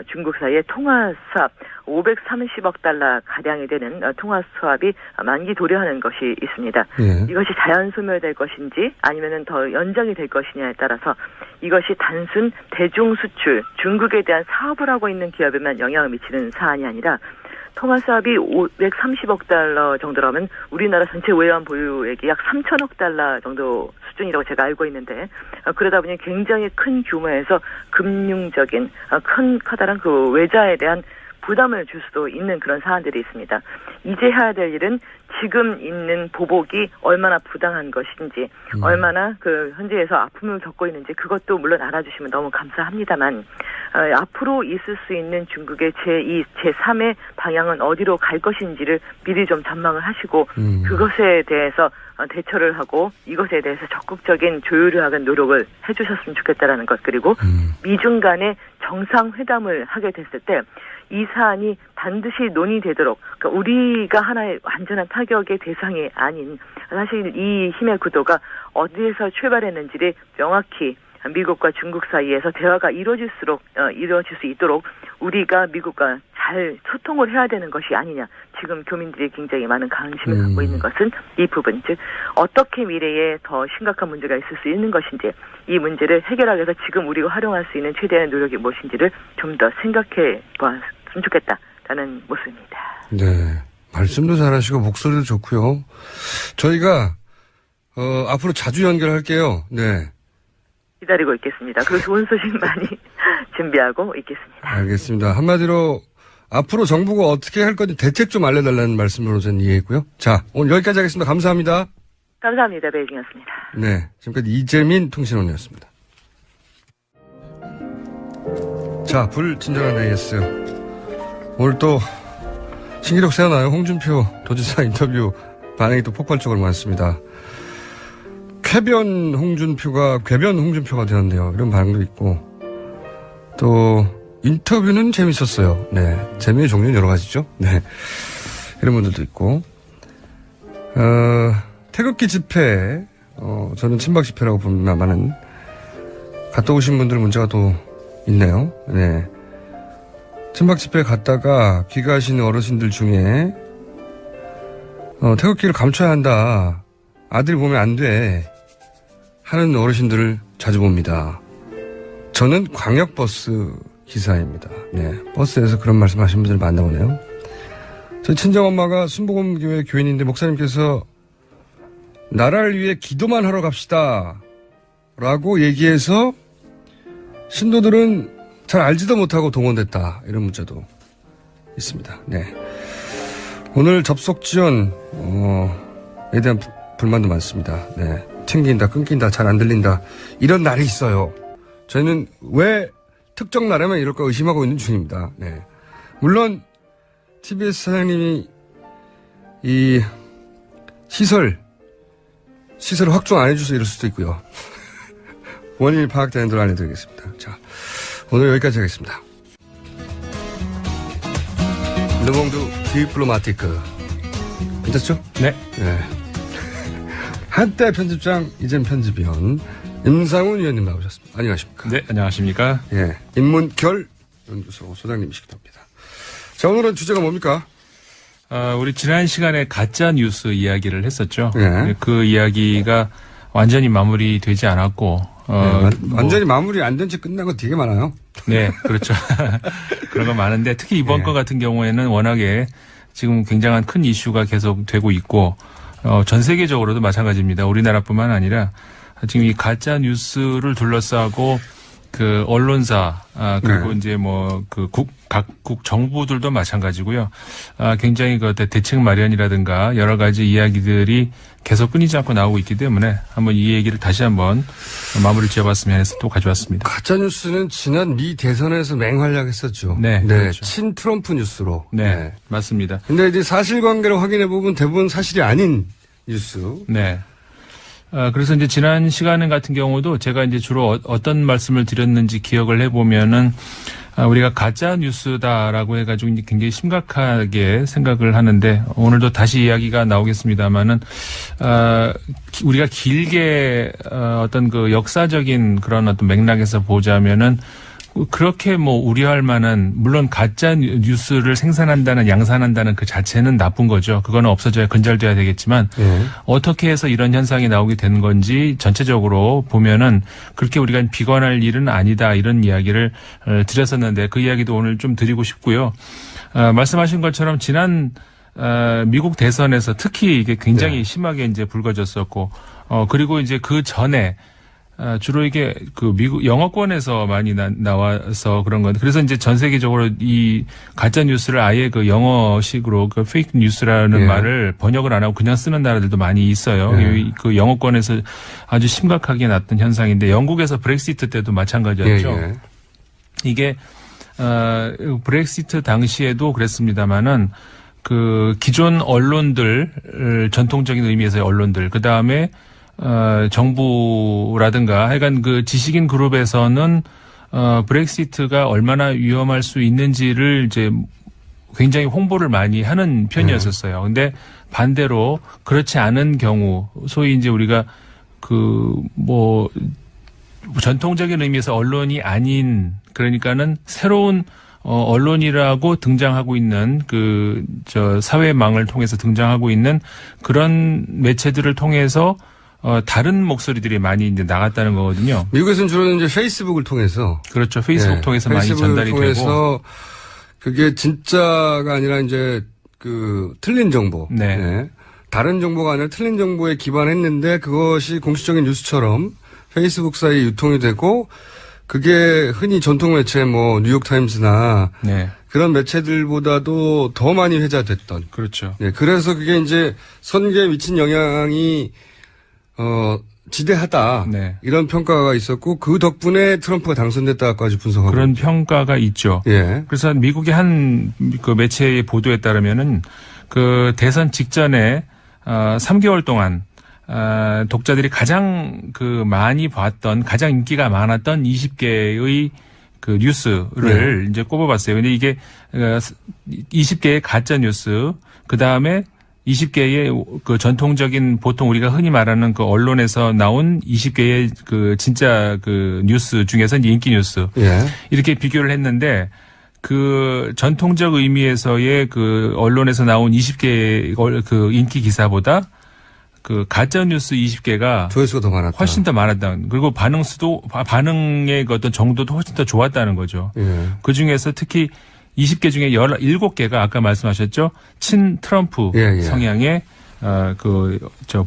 Speaker 5: 중국 사이의 통화 수합 530억 달러 가량이 되는 통화 수합이 만기 도래하는 것이 있습니다. 이것이 자연 소멸될 것인지 아니면은 더 연장이 될 것이냐에 따라서 이것이 단순 대중 수출, 중국에 대한 사업을 하고 있는 기업에만 영향을 미치는 사안이 아니라 통화 수합이 530억 달러 정도라면 우리나라 전체 외환 보유액이 약 3천억 달러 정도 수준이라고 제가 알고 있는데 그러다 보니 굉장히 큰 규모에서 금융적인 커다란 그 외자에 대한 부담을 줄 수도 있는 그런 사안들이 있습니다. 이제 해야 될 일은 지금 있는 보복이 얼마나 부당한 것인지, 얼마나 그 현재에서 아픔을 겪고 있는지 그것도 물론 알아주시면 너무 감사합니다만 앞으로 있을 수 있는 중국의 제2, 제3의 방향은 어디로 갈 것인지를 미리 좀 전망을 하시고 그것에 대해서 대처를 하고 이것에 대해서 적극적인 조율을 노력을 해주셨으면 좋겠다라는 것. 그리고 미중 간의 정상회담을 하게 됐을 때 이 사안이 반드시 논의되도록, 그러니까 우리가 하나의 완전한 타격의 대상이 아닌, 사실 이 힘의 구도가 어디에서 출발했는지를 명확히 미국과 중국 사이에서 대화가 이루어질 수 있도록 우리가 미국과 잘 소통을 해야 되는 것이 아니냐. 지금 교민들이 굉장히 많은 관심을 갖고 있는 것은 이 부분, 즉 어떻게 미래에 더 심각한 문제가 있을 수 있는 것인지, 이 문제를 해결하기 위해서 지금 우리가 활용할 수 있는 최대한의 노력이 무엇인지를 좀 더 생각해 봤으면 좋겠다라는 모습입니다.
Speaker 1: 네. 말씀도 잘하시고 목소리도 좋고요. 저희가 앞으로 자주 연결할게요. 네.
Speaker 5: 기다리고 있겠습니다. 그리고 좋은 소식 많이 준비하고 있겠습니다.
Speaker 1: 알겠습니다. 한마디로 앞으로 정부가 어떻게 할 건지 대책 좀 알려달라는 말씀으로 저는 이해했고요. 자, 오늘 여기까지 하겠습니다. 감사합니다.
Speaker 5: 감사합니다. 배경이었습니다.
Speaker 1: 네. 지금까지 이재민 통신원이었습니다. 자, 불친절한 AS. 오늘 또 신기록 세워나요. 홍준표 도지사 인터뷰 반응이 또 폭발적으로 많습니다. 궤변 홍준표가 되었네요. 이런 반응도 있고. 또 인터뷰는 재밌었어요. 네. 재미의 종류는 여러 가지죠. 네. 이런 분들도 있고. 태극기 집회, 저는 친박 집회라고 봅니다만은 갔다 오신 분들 문제가 또 있네요. 네. 친박 집회 갔다가 귀가하시는 어르신들 중에 태극기를 감춰야 한다. 아들이 보면 안 돼. 하는 어르신들을 자주 봅니다. 저는 광역버스 기사입니다. 네. 버스에서 그런 말씀 하시는 분들 만나보네요. 저희 친정엄마가 순복음교회 교인인데 목사님께서 나라를 위해 기도만 하러 갑시다. 라고 얘기해서 신도들은 잘 알지도 못하고 동원됐다. 이런 문자도 있습니다. 네. 오늘 접속 지원에 대한 불만도 많습니다. 네. 튕긴다, 끊긴다, 잘 안 들린다. 이런 날이 있어요. 저희는 왜 특정 날에만 이럴까 의심하고 있는 중입니다. 네. 물론 TBS 사장님이 이 시설을 확충 안 해줘서 이럴 수도 있고요. 원인이 파악되는 대로 알려드리겠습니다. 자, 오늘 여기까지 하겠습니다. 르몽드 디플로마티크. 괜찮죠?
Speaker 6: 네.
Speaker 1: 네. 한때 편집장, 이젠 편집위원 임상훈 위원님 나오셨습니다. 안녕하십니까?
Speaker 6: 네, 안녕하십니까?
Speaker 1: 예, 인문결 연구소 소장님이시기도 합니다. 자, 오늘은 주제가 뭡니까?
Speaker 6: 우리 지난 시간에 가짜 뉴스 이야기를 했었죠.
Speaker 1: 네.
Speaker 6: 그 이야기가 완전히 마무리되지 않았고,
Speaker 1: 완전히 마무리 안 된 채 끝난 거 되게 많아요.
Speaker 6: 네, 그렇죠. 그런 거 많은데 특히 이번
Speaker 1: 네.
Speaker 6: 거 같은 경우에는 워낙에 지금 굉장한 큰 이슈가 계속 되고 있고, 전 세계적으로도 마찬가지입니다. 우리나라뿐만 아니라 지금 이 가짜 뉴스를 둘러싸고 그 언론사 그리고
Speaker 1: 네.
Speaker 6: 이제 뭐 그 각국 정부들도 마찬가지고요. 굉장히 그 대책 마련이라든가 여러 가지 이야기들이 계속 끊이지 않고 나오고 있기 때문에 한번 이 얘기를 다시 한번 마무리를 지어봤으면 해서 또 가져왔습니다.
Speaker 1: 가짜 뉴스는 지난 미 대선에서 맹활약했었죠.
Speaker 6: 네, 그렇죠.
Speaker 1: 친 트럼프 뉴스로.
Speaker 6: 네, 맞습니다.
Speaker 1: 근데 이제 사실관계를 확인해 보면 대부분 사실이 아닌 뉴스.
Speaker 6: 네. 그래서 이제 지난 시간 같은 경우도 제가 이제 주로 어떤 말씀을 드렸는지 기억을 해보면은 우리가 가짜 뉴스다라고 해가지고 이제 굉장히 심각하게 생각을 하는데 오늘도 다시 이야기가 나오겠습니다만은 우리가 길게 어떤 그 역사적인 그런 어떤 맥락에서 보자면은 그렇게 뭐 우려할 만한 물론 가짜 뉴스를 생산한다는 양산한다는 그 자체는 나쁜 거죠. 그거는 없어져야 근절돼야 되겠지만 어떻게 해서 이런 현상이 나오게 된 건지 전체적으로 보면은 그렇게 우리가 비관할 일은 아니다 이런 이야기를 드렸었는데 그 이야기도 오늘 좀 드리고 싶고요. 말씀하신 것처럼 지난 미국 대선에서 특히 이게 굉장히 심하게 이제 불거졌었고, 그리고 이제 그 전에 주로 이게 그 미국 영어권에서 많이 나와서 그런 건데, 그래서 이제 전 세계적으로 이 가짜 뉴스를 아예 그 영어식으로 그 페이크 뉴스라는 말을 번역을 안 하고 그냥 쓰는 나라들도 많이 있어요. 그 영어권에서 아주 심각하게 났던 현상인데, 영국에서 브렉시트 때도 마찬가지였죠. 이게 브렉시트 당시에도 그랬습니다마는 그 기존 언론들, 전통적인 의미에서의 언론들, 그 다음에 정부라든가 하여간 그 지식인 그룹에서는 브렉시트가 얼마나 위험할 수 있는지를 이제 굉장히 홍보를 많이 하는 편이었었어요. 근데 반대로 그렇지 않은 경우, 소위 이제 우리가 그 뭐 전통적인 의미에서 언론이 아닌, 그러니까는 새로운 언론이라고 등장하고 있는 사회망을 통해서 등장하고 있는 그런 매체들을 통해서 다른 목소리들이 많이 이제 나갔다는 거거든요.
Speaker 1: 미국에서는 주로 이제 페이스북을 통해서.
Speaker 6: 그렇죠. 페이스북 통해서 많이 전달이
Speaker 1: 통해서
Speaker 6: 되고.
Speaker 1: 그게 진짜가 아니라 이제 틀린 정보. 다른 정보가 아니라 틀린 정보에 기반했는데 그것이 공식적인 뉴스처럼 페이스북사에 유통이 되고, 그게 흔히 전통 매체 뉴욕타임즈나 그런 매체들보다도 더 많이 회자됐던.
Speaker 6: 그렇죠.
Speaker 1: 그래서 그게 이제 선거에 미친 영향이 지대하다. 이런 평가가 있었고, 그 덕분에 트럼프가 당선됐다까지 분석하고.
Speaker 6: 그런 평가가 있죠. 그래서 미국의 한 그 매체의 보도에 따르면은 그 대선 직전에 3개월 동안 독자들이 가장 많이 봤던, 가장 인기가 많았던 20개의 그 뉴스를 이제 꼽아봤어요. 근데 이게 20개의 가짜 뉴스, 그 다음에 20개의 그 전통적인 보통 우리가 흔히 말하는 그 언론에서 나온 20개의 그 진짜 그 뉴스 중에서 인기 뉴스. 이렇게 비교를 했는데, 그 전통적 의미에서의 그 언론에서 나온 20개의 그 인기 기사보다 그 가짜 뉴스 20개가
Speaker 1: 조회수가 더 많았다.
Speaker 6: 훨씬 더 많았다. 그리고 반응의 그 어떤 정도도 훨씬 더 좋았다는 거죠. 그 중에서 특히 20개 중에 17개가 아까 말씀하셨죠. 친 트럼프 성향의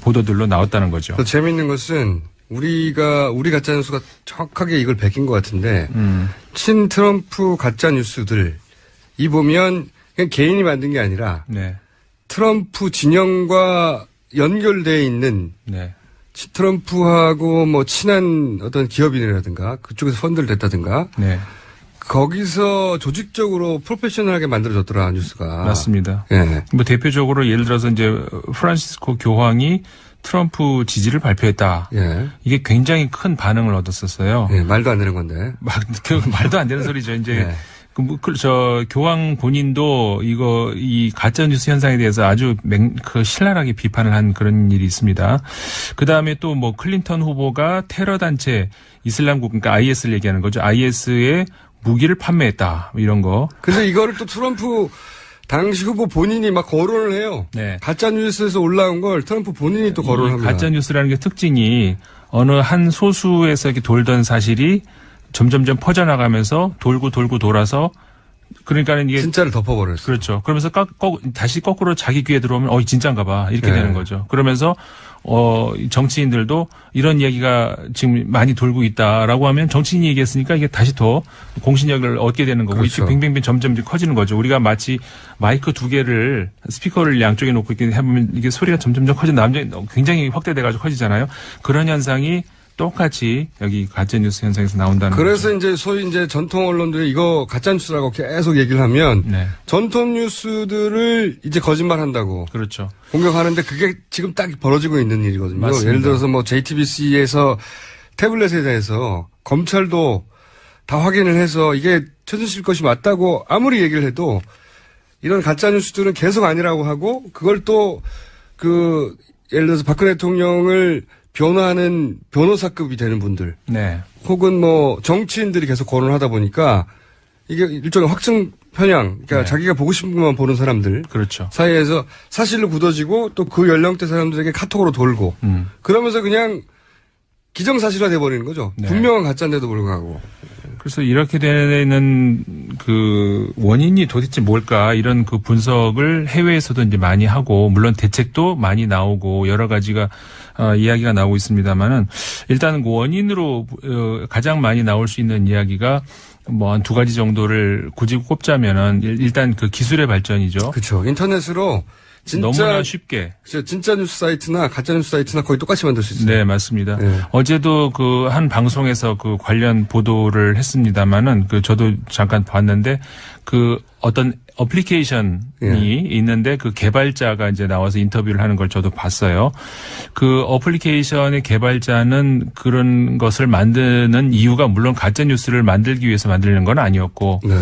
Speaker 6: 보도들로 나왔다는 거죠.
Speaker 1: 더 재미있는 것은 우리 가짜 뉴스가 정확하게 이걸 베낀 것 같은데, 친 트럼프 가짜 뉴스들 이 보면 그냥 개인이 만든 게 아니라 트럼프 진영과 연결되어 있는 트럼프하고 친한 어떤 기업인이라든가 그쪽에서 펀드를 댔다든가 거기서 조직적으로 프로페셔널하게 만들어졌더라, 뉴스가.
Speaker 6: 맞습니다. 뭐 대표적으로 예를 들어서 이제 프란시스코 교황이 트럼프 지지를 발표했다. 이게 굉장히 큰 반응을 얻었었어요.
Speaker 1: 말도 안 되는 건데.
Speaker 6: 말도 안 되는 소리죠. 이제 교황 본인도 이 가짜뉴스 현상에 대해서 아주 신랄하게 비판을 한 그런 일이 있습니다. 그 다음에 또 클린턴 후보가 테러단체 이슬람국, 그러니까 IS를 얘기하는 거죠. IS에 무기를 판매했다. 이런 거.
Speaker 1: 근데 이거를 또 트럼프 당시 후보 본인이 막 거론을 해요. 가짜뉴스에서 올라온 걸 트럼프 본인이 또 거론을 합니다.
Speaker 6: 가짜뉴스라는 게 특징이 어느 한 소수에서 이렇게 돌던 사실이 점점점 퍼져나가면서 돌고 돌아서, 그러니까는 이게
Speaker 1: 진짜를 덮어버렸어요.
Speaker 6: 그렇죠. 그러면서 다시 거꾸로 자기 귀에 들어오면 진짜인가 봐. 이렇게 되는 거죠. 그러면서 정치인들도 이런 얘기가 지금 많이 돌고 있다라고 하면 정치인이 얘기했으니까 이게 다시 더 공신력을 얻게 되는 거고, 이렇게 빙빙빙 점점 커지는 거죠. 우리가 마치 마이크 2개를 스피커를 양쪽에 놓고 이렇게 해보면 이게 소리가 점점점 굉장히 확대돼가지고 커지잖아요. 그런 현상이 똑같이 여기 가짜뉴스 현상에서 나온다는
Speaker 1: 그래서
Speaker 6: 거죠.
Speaker 1: 이제 소위 이제 전통 언론들이 이거 가짜뉴스라고 계속 얘기를 하면 전통 뉴스들을 이제 거짓말한다고
Speaker 6: 그렇죠.
Speaker 1: 공격하는데 그게 지금 딱 벌어지고 있는 일이거든요.
Speaker 6: 맞습니다.
Speaker 1: 예를 들어서 JTBC에서 태블릿에 대해서 검찰도 다 확인을 해서 이게 최순실 것이 맞다고 아무리 얘기를 해도 이런 가짜뉴스들은 계속 아니라고 하고, 그걸 또 예를 들어서 박근혜 대통령을 변호하는 변호사급이 되는 분들, 혹은 정치인들이 계속 거론하다 보니까 이게 일종의 확증 편향, 그러니까 자기가 보고 싶은 것만 보는 사람들 사이에서 사실로 굳어지고, 또 그 연령대 사람들에게 카톡으로 돌고, 그러면서 그냥 기정사실화 돼버리는 거죠. 분명한 가짜인데도 불구하고.
Speaker 6: 그래서 이렇게 되는 그 원인이 도대체 뭘까 이런 그 분석을 해외에서도 이제 많이 하고 물론 대책도 많이 나오고 여러 가지가 이야기가 나오고 있습니다만은 일단 그 원인으로 가장 많이 나올 수 있는 이야기가 뭐 한 두 가지 정도를 굳이 꼽자면은 일단 그 기술의 발전이죠.
Speaker 1: 그렇죠. 인터넷으로 진짜
Speaker 6: 너무나 쉽게.
Speaker 1: 그렇죠. 진짜 뉴스 사이트나 가짜 뉴스 사이트나 거의 똑같이 만들 수 있어요.
Speaker 6: 네, 맞습니다.
Speaker 1: 네.
Speaker 6: 어제도 그 한 방송에서 그 관련 보도를 했습니다만은 그 저도 잠깐 봤는데 그 어떤 어플리케이션이 있는데 그 개발자가 이제 나와서 인터뷰를 하는 걸 저도 봤어요. 그 어플리케이션의 개발자는 그런 것을 만드는 이유가 물론 가짜 뉴스를 만들기 위해서 만드는 건 아니었고
Speaker 1: 네.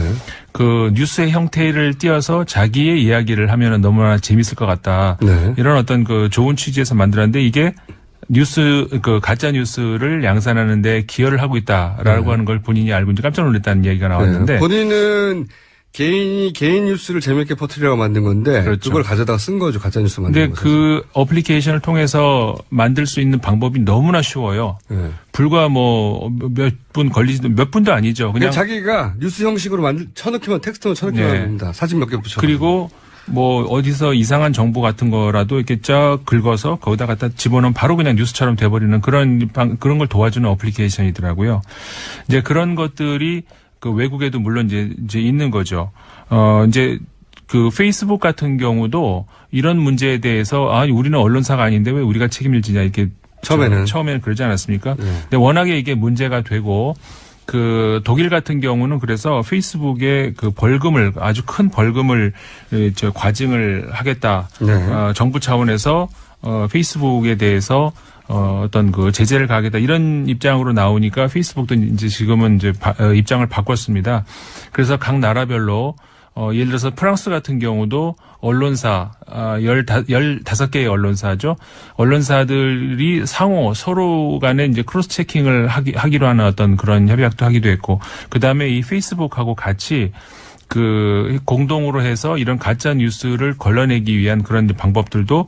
Speaker 6: 그 뉴스의 형태를 띄어서 자기의 이야기를 하면은 너무나 재밌을 것 같다.
Speaker 1: 네.
Speaker 6: 이런 어떤 그 좋은 취지에서 만들었는데 이게 뉴스 그 가짜 뉴스를 양산하는데 기여를 하고 있다라고 하는 걸 본인이 알고 이제 깜짝 놀랐다는 얘기가 나왔는데
Speaker 1: 네. 본인은 개인 뉴스를 재밌게 퍼뜨리려고 만든 건데
Speaker 6: 그렇죠.
Speaker 1: 그걸 가져다가 쓴 거죠. 가짜 뉴스
Speaker 6: 근데
Speaker 1: 만든 거.
Speaker 6: 그 어플리케이션을 통해서 만들 수 있는 방법이 너무나 쉬워요.
Speaker 1: 네.
Speaker 6: 불과 뭐 몇 분 걸리지도 몇 분도 아니죠.
Speaker 1: 그냥
Speaker 6: 그냥
Speaker 1: 자기가 뉴스 형식으로 쳐넣기만 텍스트만 쳐넣기만
Speaker 6: 네.
Speaker 1: 합니다. 사진 몇 개 붙여.
Speaker 6: 그리고 뭐 어디서 이상한 정보 같은 거라도 이렇게 쫙 긁어서 거기다 갖다 집어넣으면 바로 그냥 뉴스처럼 돼버리는 그런 걸 도와주는 어플리케이션이더라고요. 이제 그런 것들이 그 외국에도 물론 이제 있는 거죠. 이제 그 페이스북 같은 경우도 이런 문제에 대해서 우리는 언론사가 아닌데 왜 우리가 책임을 지냐 이렇게 처음에는 그러지 않았습니까?
Speaker 1: 네.
Speaker 6: 근데 워낙에 이게 문제가 되고 그 독일 같은 경우는 그래서 페이스북에 그 벌금을 아주 큰 벌금을 과징을 하겠다.
Speaker 1: 네.
Speaker 6: 정부 차원에서 페이스북에 대해서 어떤 그 제재를 가하겠다 이런 입장으로 나오니까 페이스북도 이제 지금은 이제 입장을 바꿨습니다. 그래서 각 나라별로 예를 들어서 프랑스 같은 경우도 언론사 15개의 언론사죠. 언론사들이 상호 서로 간에 이제 크로스 체킹을 하기로 하는 어떤 그런 협약도 하기도 했고 그다음에 이 페이스북하고 같이 그 공동으로 해서 이런 가짜 뉴스를 걸러내기 위한 그런 방법들도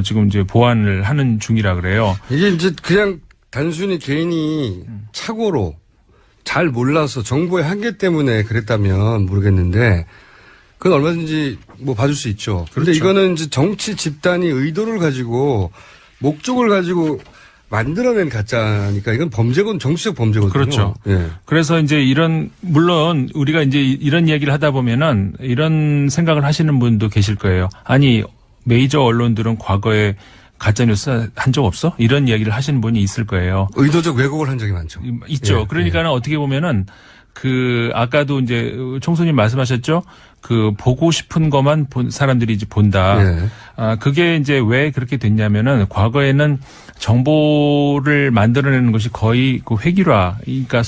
Speaker 6: 지금 이제 보완을 하는 중이라 그래요.
Speaker 1: 이게 이제 그냥 단순히 개인이 착오로 잘 몰라서 정보의 한계 때문에 그랬다면 모르겠는데 그건 얼마든지 뭐 봐줄 수 있죠. 그런데
Speaker 6: 그렇죠.
Speaker 1: 이거는 이제 정치 집단이 의도를 가지고 목적을 가지고 만들어낸 가짜니까 이건 범죄건 정치적 범죄거든요.
Speaker 6: 그렇죠.
Speaker 1: 예.
Speaker 6: 그래서 이제 물론 우리가 이제 이런 얘기를 하다 보면은 이런 생각을 하시는 분도 계실 거예요. 아니 메이저 언론들은 과거에 가짜뉴스 한 적 없어? 이런 이야기를 하시는 분이 있을 거예요.
Speaker 1: 의도적 왜곡을 한 적이 많죠.
Speaker 6: 있죠.
Speaker 1: 예,
Speaker 6: 그러니까는 어떻게 보면은 아까도 이제 총수님 말씀하셨죠? 보고 싶은 것만 사람들이 이제 본다.
Speaker 1: 예.
Speaker 6: 그게 이제 왜 그렇게 됐냐면은 과거에는 정보를 만들어내는 것이 거의 그 획일화, 그러니까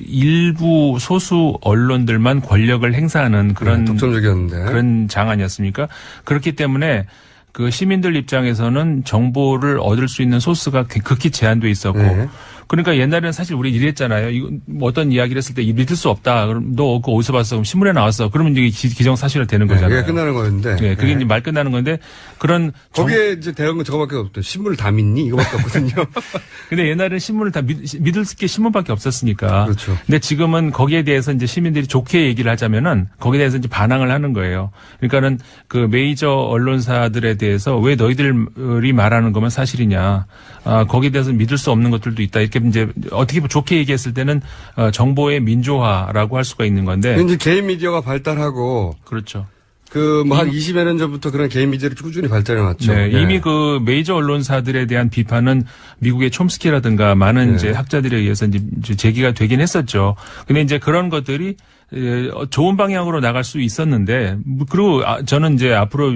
Speaker 6: 일부 소수 언론들만 권력을 행사하는 그런
Speaker 1: 독점적이었는데.
Speaker 6: 그런 장 아니었습니까? 그렇기 때문에 그 시민들 입장에서는 정보를 얻을 수 있는 소스가 극히 제한돼 있었고
Speaker 1: 네.
Speaker 6: 그러니까 옛날에는 사실 우리 이랬잖아요. 이거 어떤 이야기를 했을 때 믿을 수 없다. 그럼 너 그거 어디서 봤어? 그럼 신문에 나왔어. 그러면 이게 기정사실화 되는 거잖아요.
Speaker 1: 네, 끝나는 거였는데.
Speaker 6: 네, 그게 이제 말 끝나는 건데 그런
Speaker 1: 거기에 이제 대응은 저거밖에 없대. 신문을 다 믿니? 이거밖에 없거든요.
Speaker 6: 근데 옛날에는 신문을 다 믿을 게 신문밖에 없었으니까.
Speaker 1: 그렇죠.
Speaker 6: 근데 지금은 거기에 대해서 이제 시민들이 좋게 얘기를 하자면은 거기에 대해서 이제 반항을 하는 거예요. 그러니까는 그 메이저 언론사들에 대해서 왜 너희들이 말하는 것만 사실이냐. 거기에 대해서 믿을 수 없는 것들도 있다. 이렇게 이제 어떻게 좋게 얘기했을 때는 정보의 민주화라고 할 수가 있는 건데.
Speaker 1: 이제 개인 미디어가 발달하고.
Speaker 6: 그렇죠.
Speaker 1: 한 20여 년 전부터 그런 개인 미디어를 꾸준히 발달해 왔죠.
Speaker 6: 네, 이미 그 메이저 언론사들에 대한 비판은 미국의 촘스키라든가 많은 이제 학자들에 의해서 이제 제기가 되긴 했었죠. 근데 이제 그런 것들이 좋은 방향으로 나갈 수 있었는데 그리고 저는 이제 앞으로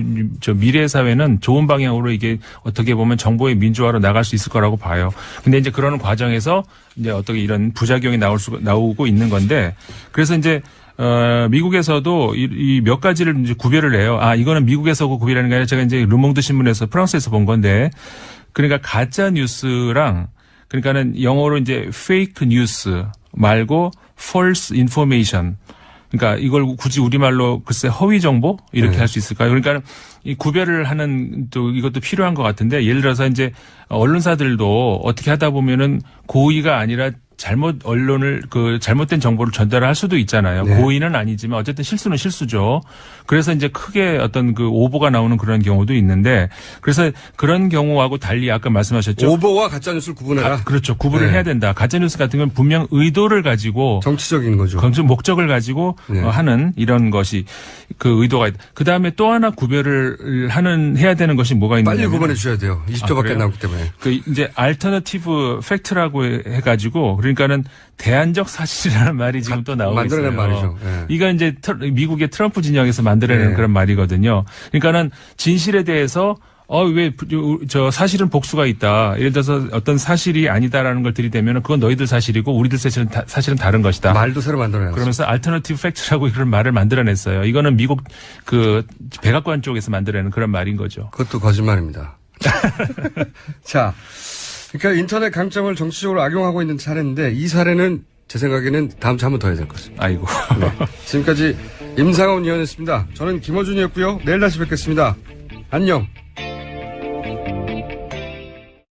Speaker 6: 미래 사회는 좋은 방향으로 이게 어떻게 보면 정보의 민주화로 나갈 수 있을 거라고 봐요. 근데 이제 그런 과정에서 이제 어떻게 이런 부작용이 나오고 있는 건데 그래서 이제 미국에서도 이 몇 가지를 이제 구별을 해요. 이거는 미국에서 구별하는 게 아니라 제가 이제 르몽드 신문에서 프랑스에서 본 건데 그러니까 가짜 뉴스랑 그러니까는 영어로 이제 fake news 말고 false information. 그러니까 이걸 굳이 우리말로 글쎄 허위 정보 이렇게 할 수 있을까요? 그러니까 이 구별을 하는 또 이것도 필요한 것 같은데 예를 들어서 이제 언론사들도 어떻게 하다 보면은 고의가 아니라 잘못 언론을 잘못된 정보를 전달할 수도 있잖아요.
Speaker 1: 네.
Speaker 6: 고의는 아니지만 어쨌든 실수는 실수죠. 그래서 이제 크게 어떤 오보가 나오는 그런 경우도 있는데 그래서 그런 경우하고 달리 아까 말씀하셨죠.
Speaker 1: 오보와 가짜뉴스를 구분해라.
Speaker 6: 그렇죠. 구분을
Speaker 1: 네.
Speaker 6: 해야 된다. 가짜뉴스 같은 건 분명 의도를 가지고
Speaker 1: 정치적인 거죠.
Speaker 6: 정치 목적을 가지고
Speaker 1: 네.
Speaker 6: 하는 이런 것이 그 의도가 그 다음에 또 하나 구별을 해야 되는 것이 뭐가 있느냐.
Speaker 1: 빨리 구분해 주셔야 돼요. 20초밖에
Speaker 6: 그래요?
Speaker 1: 안 남기 때문에.
Speaker 6: 이제 알터너티브 팩트라고 해가지고 그러니까는 대안적 사실이라는 말이 지금 또 나오고 있어요.
Speaker 1: 만들어낸 말이죠. 네.
Speaker 6: 이거 이제 미국의 트럼프 진영에서 만들어낸
Speaker 1: 네.
Speaker 6: 그런 말이거든요. 그러니까는 진실에 대해서 사실은 복수가 있다. 예를 들어서 어떤 사실이 아니다라는 걸 들이대면 그건 너희들 사실이고 우리들 사실은 다른 것이다.
Speaker 1: 말도 새로 만들어냈어요.
Speaker 6: 그러면서 알터너티브 팩트라고 그런 말을 만들어냈어요. 이거는 미국 백악관 쪽에서 만들어낸 그런 말인 거죠.
Speaker 1: 그것도 거짓말입니다. 자, 그러니까 인터넷 강점을 정치적으로 악용하고 있는 사례인데 이 사례는 제 생각에는 다음 주에 한 번 더 해야 될 것 같습니다.
Speaker 6: 아이고.
Speaker 1: 네. 지금까지 임상훈 의원이었습니다. 저는 김어준이었고요. 내일 다시 뵙겠습니다. 안녕.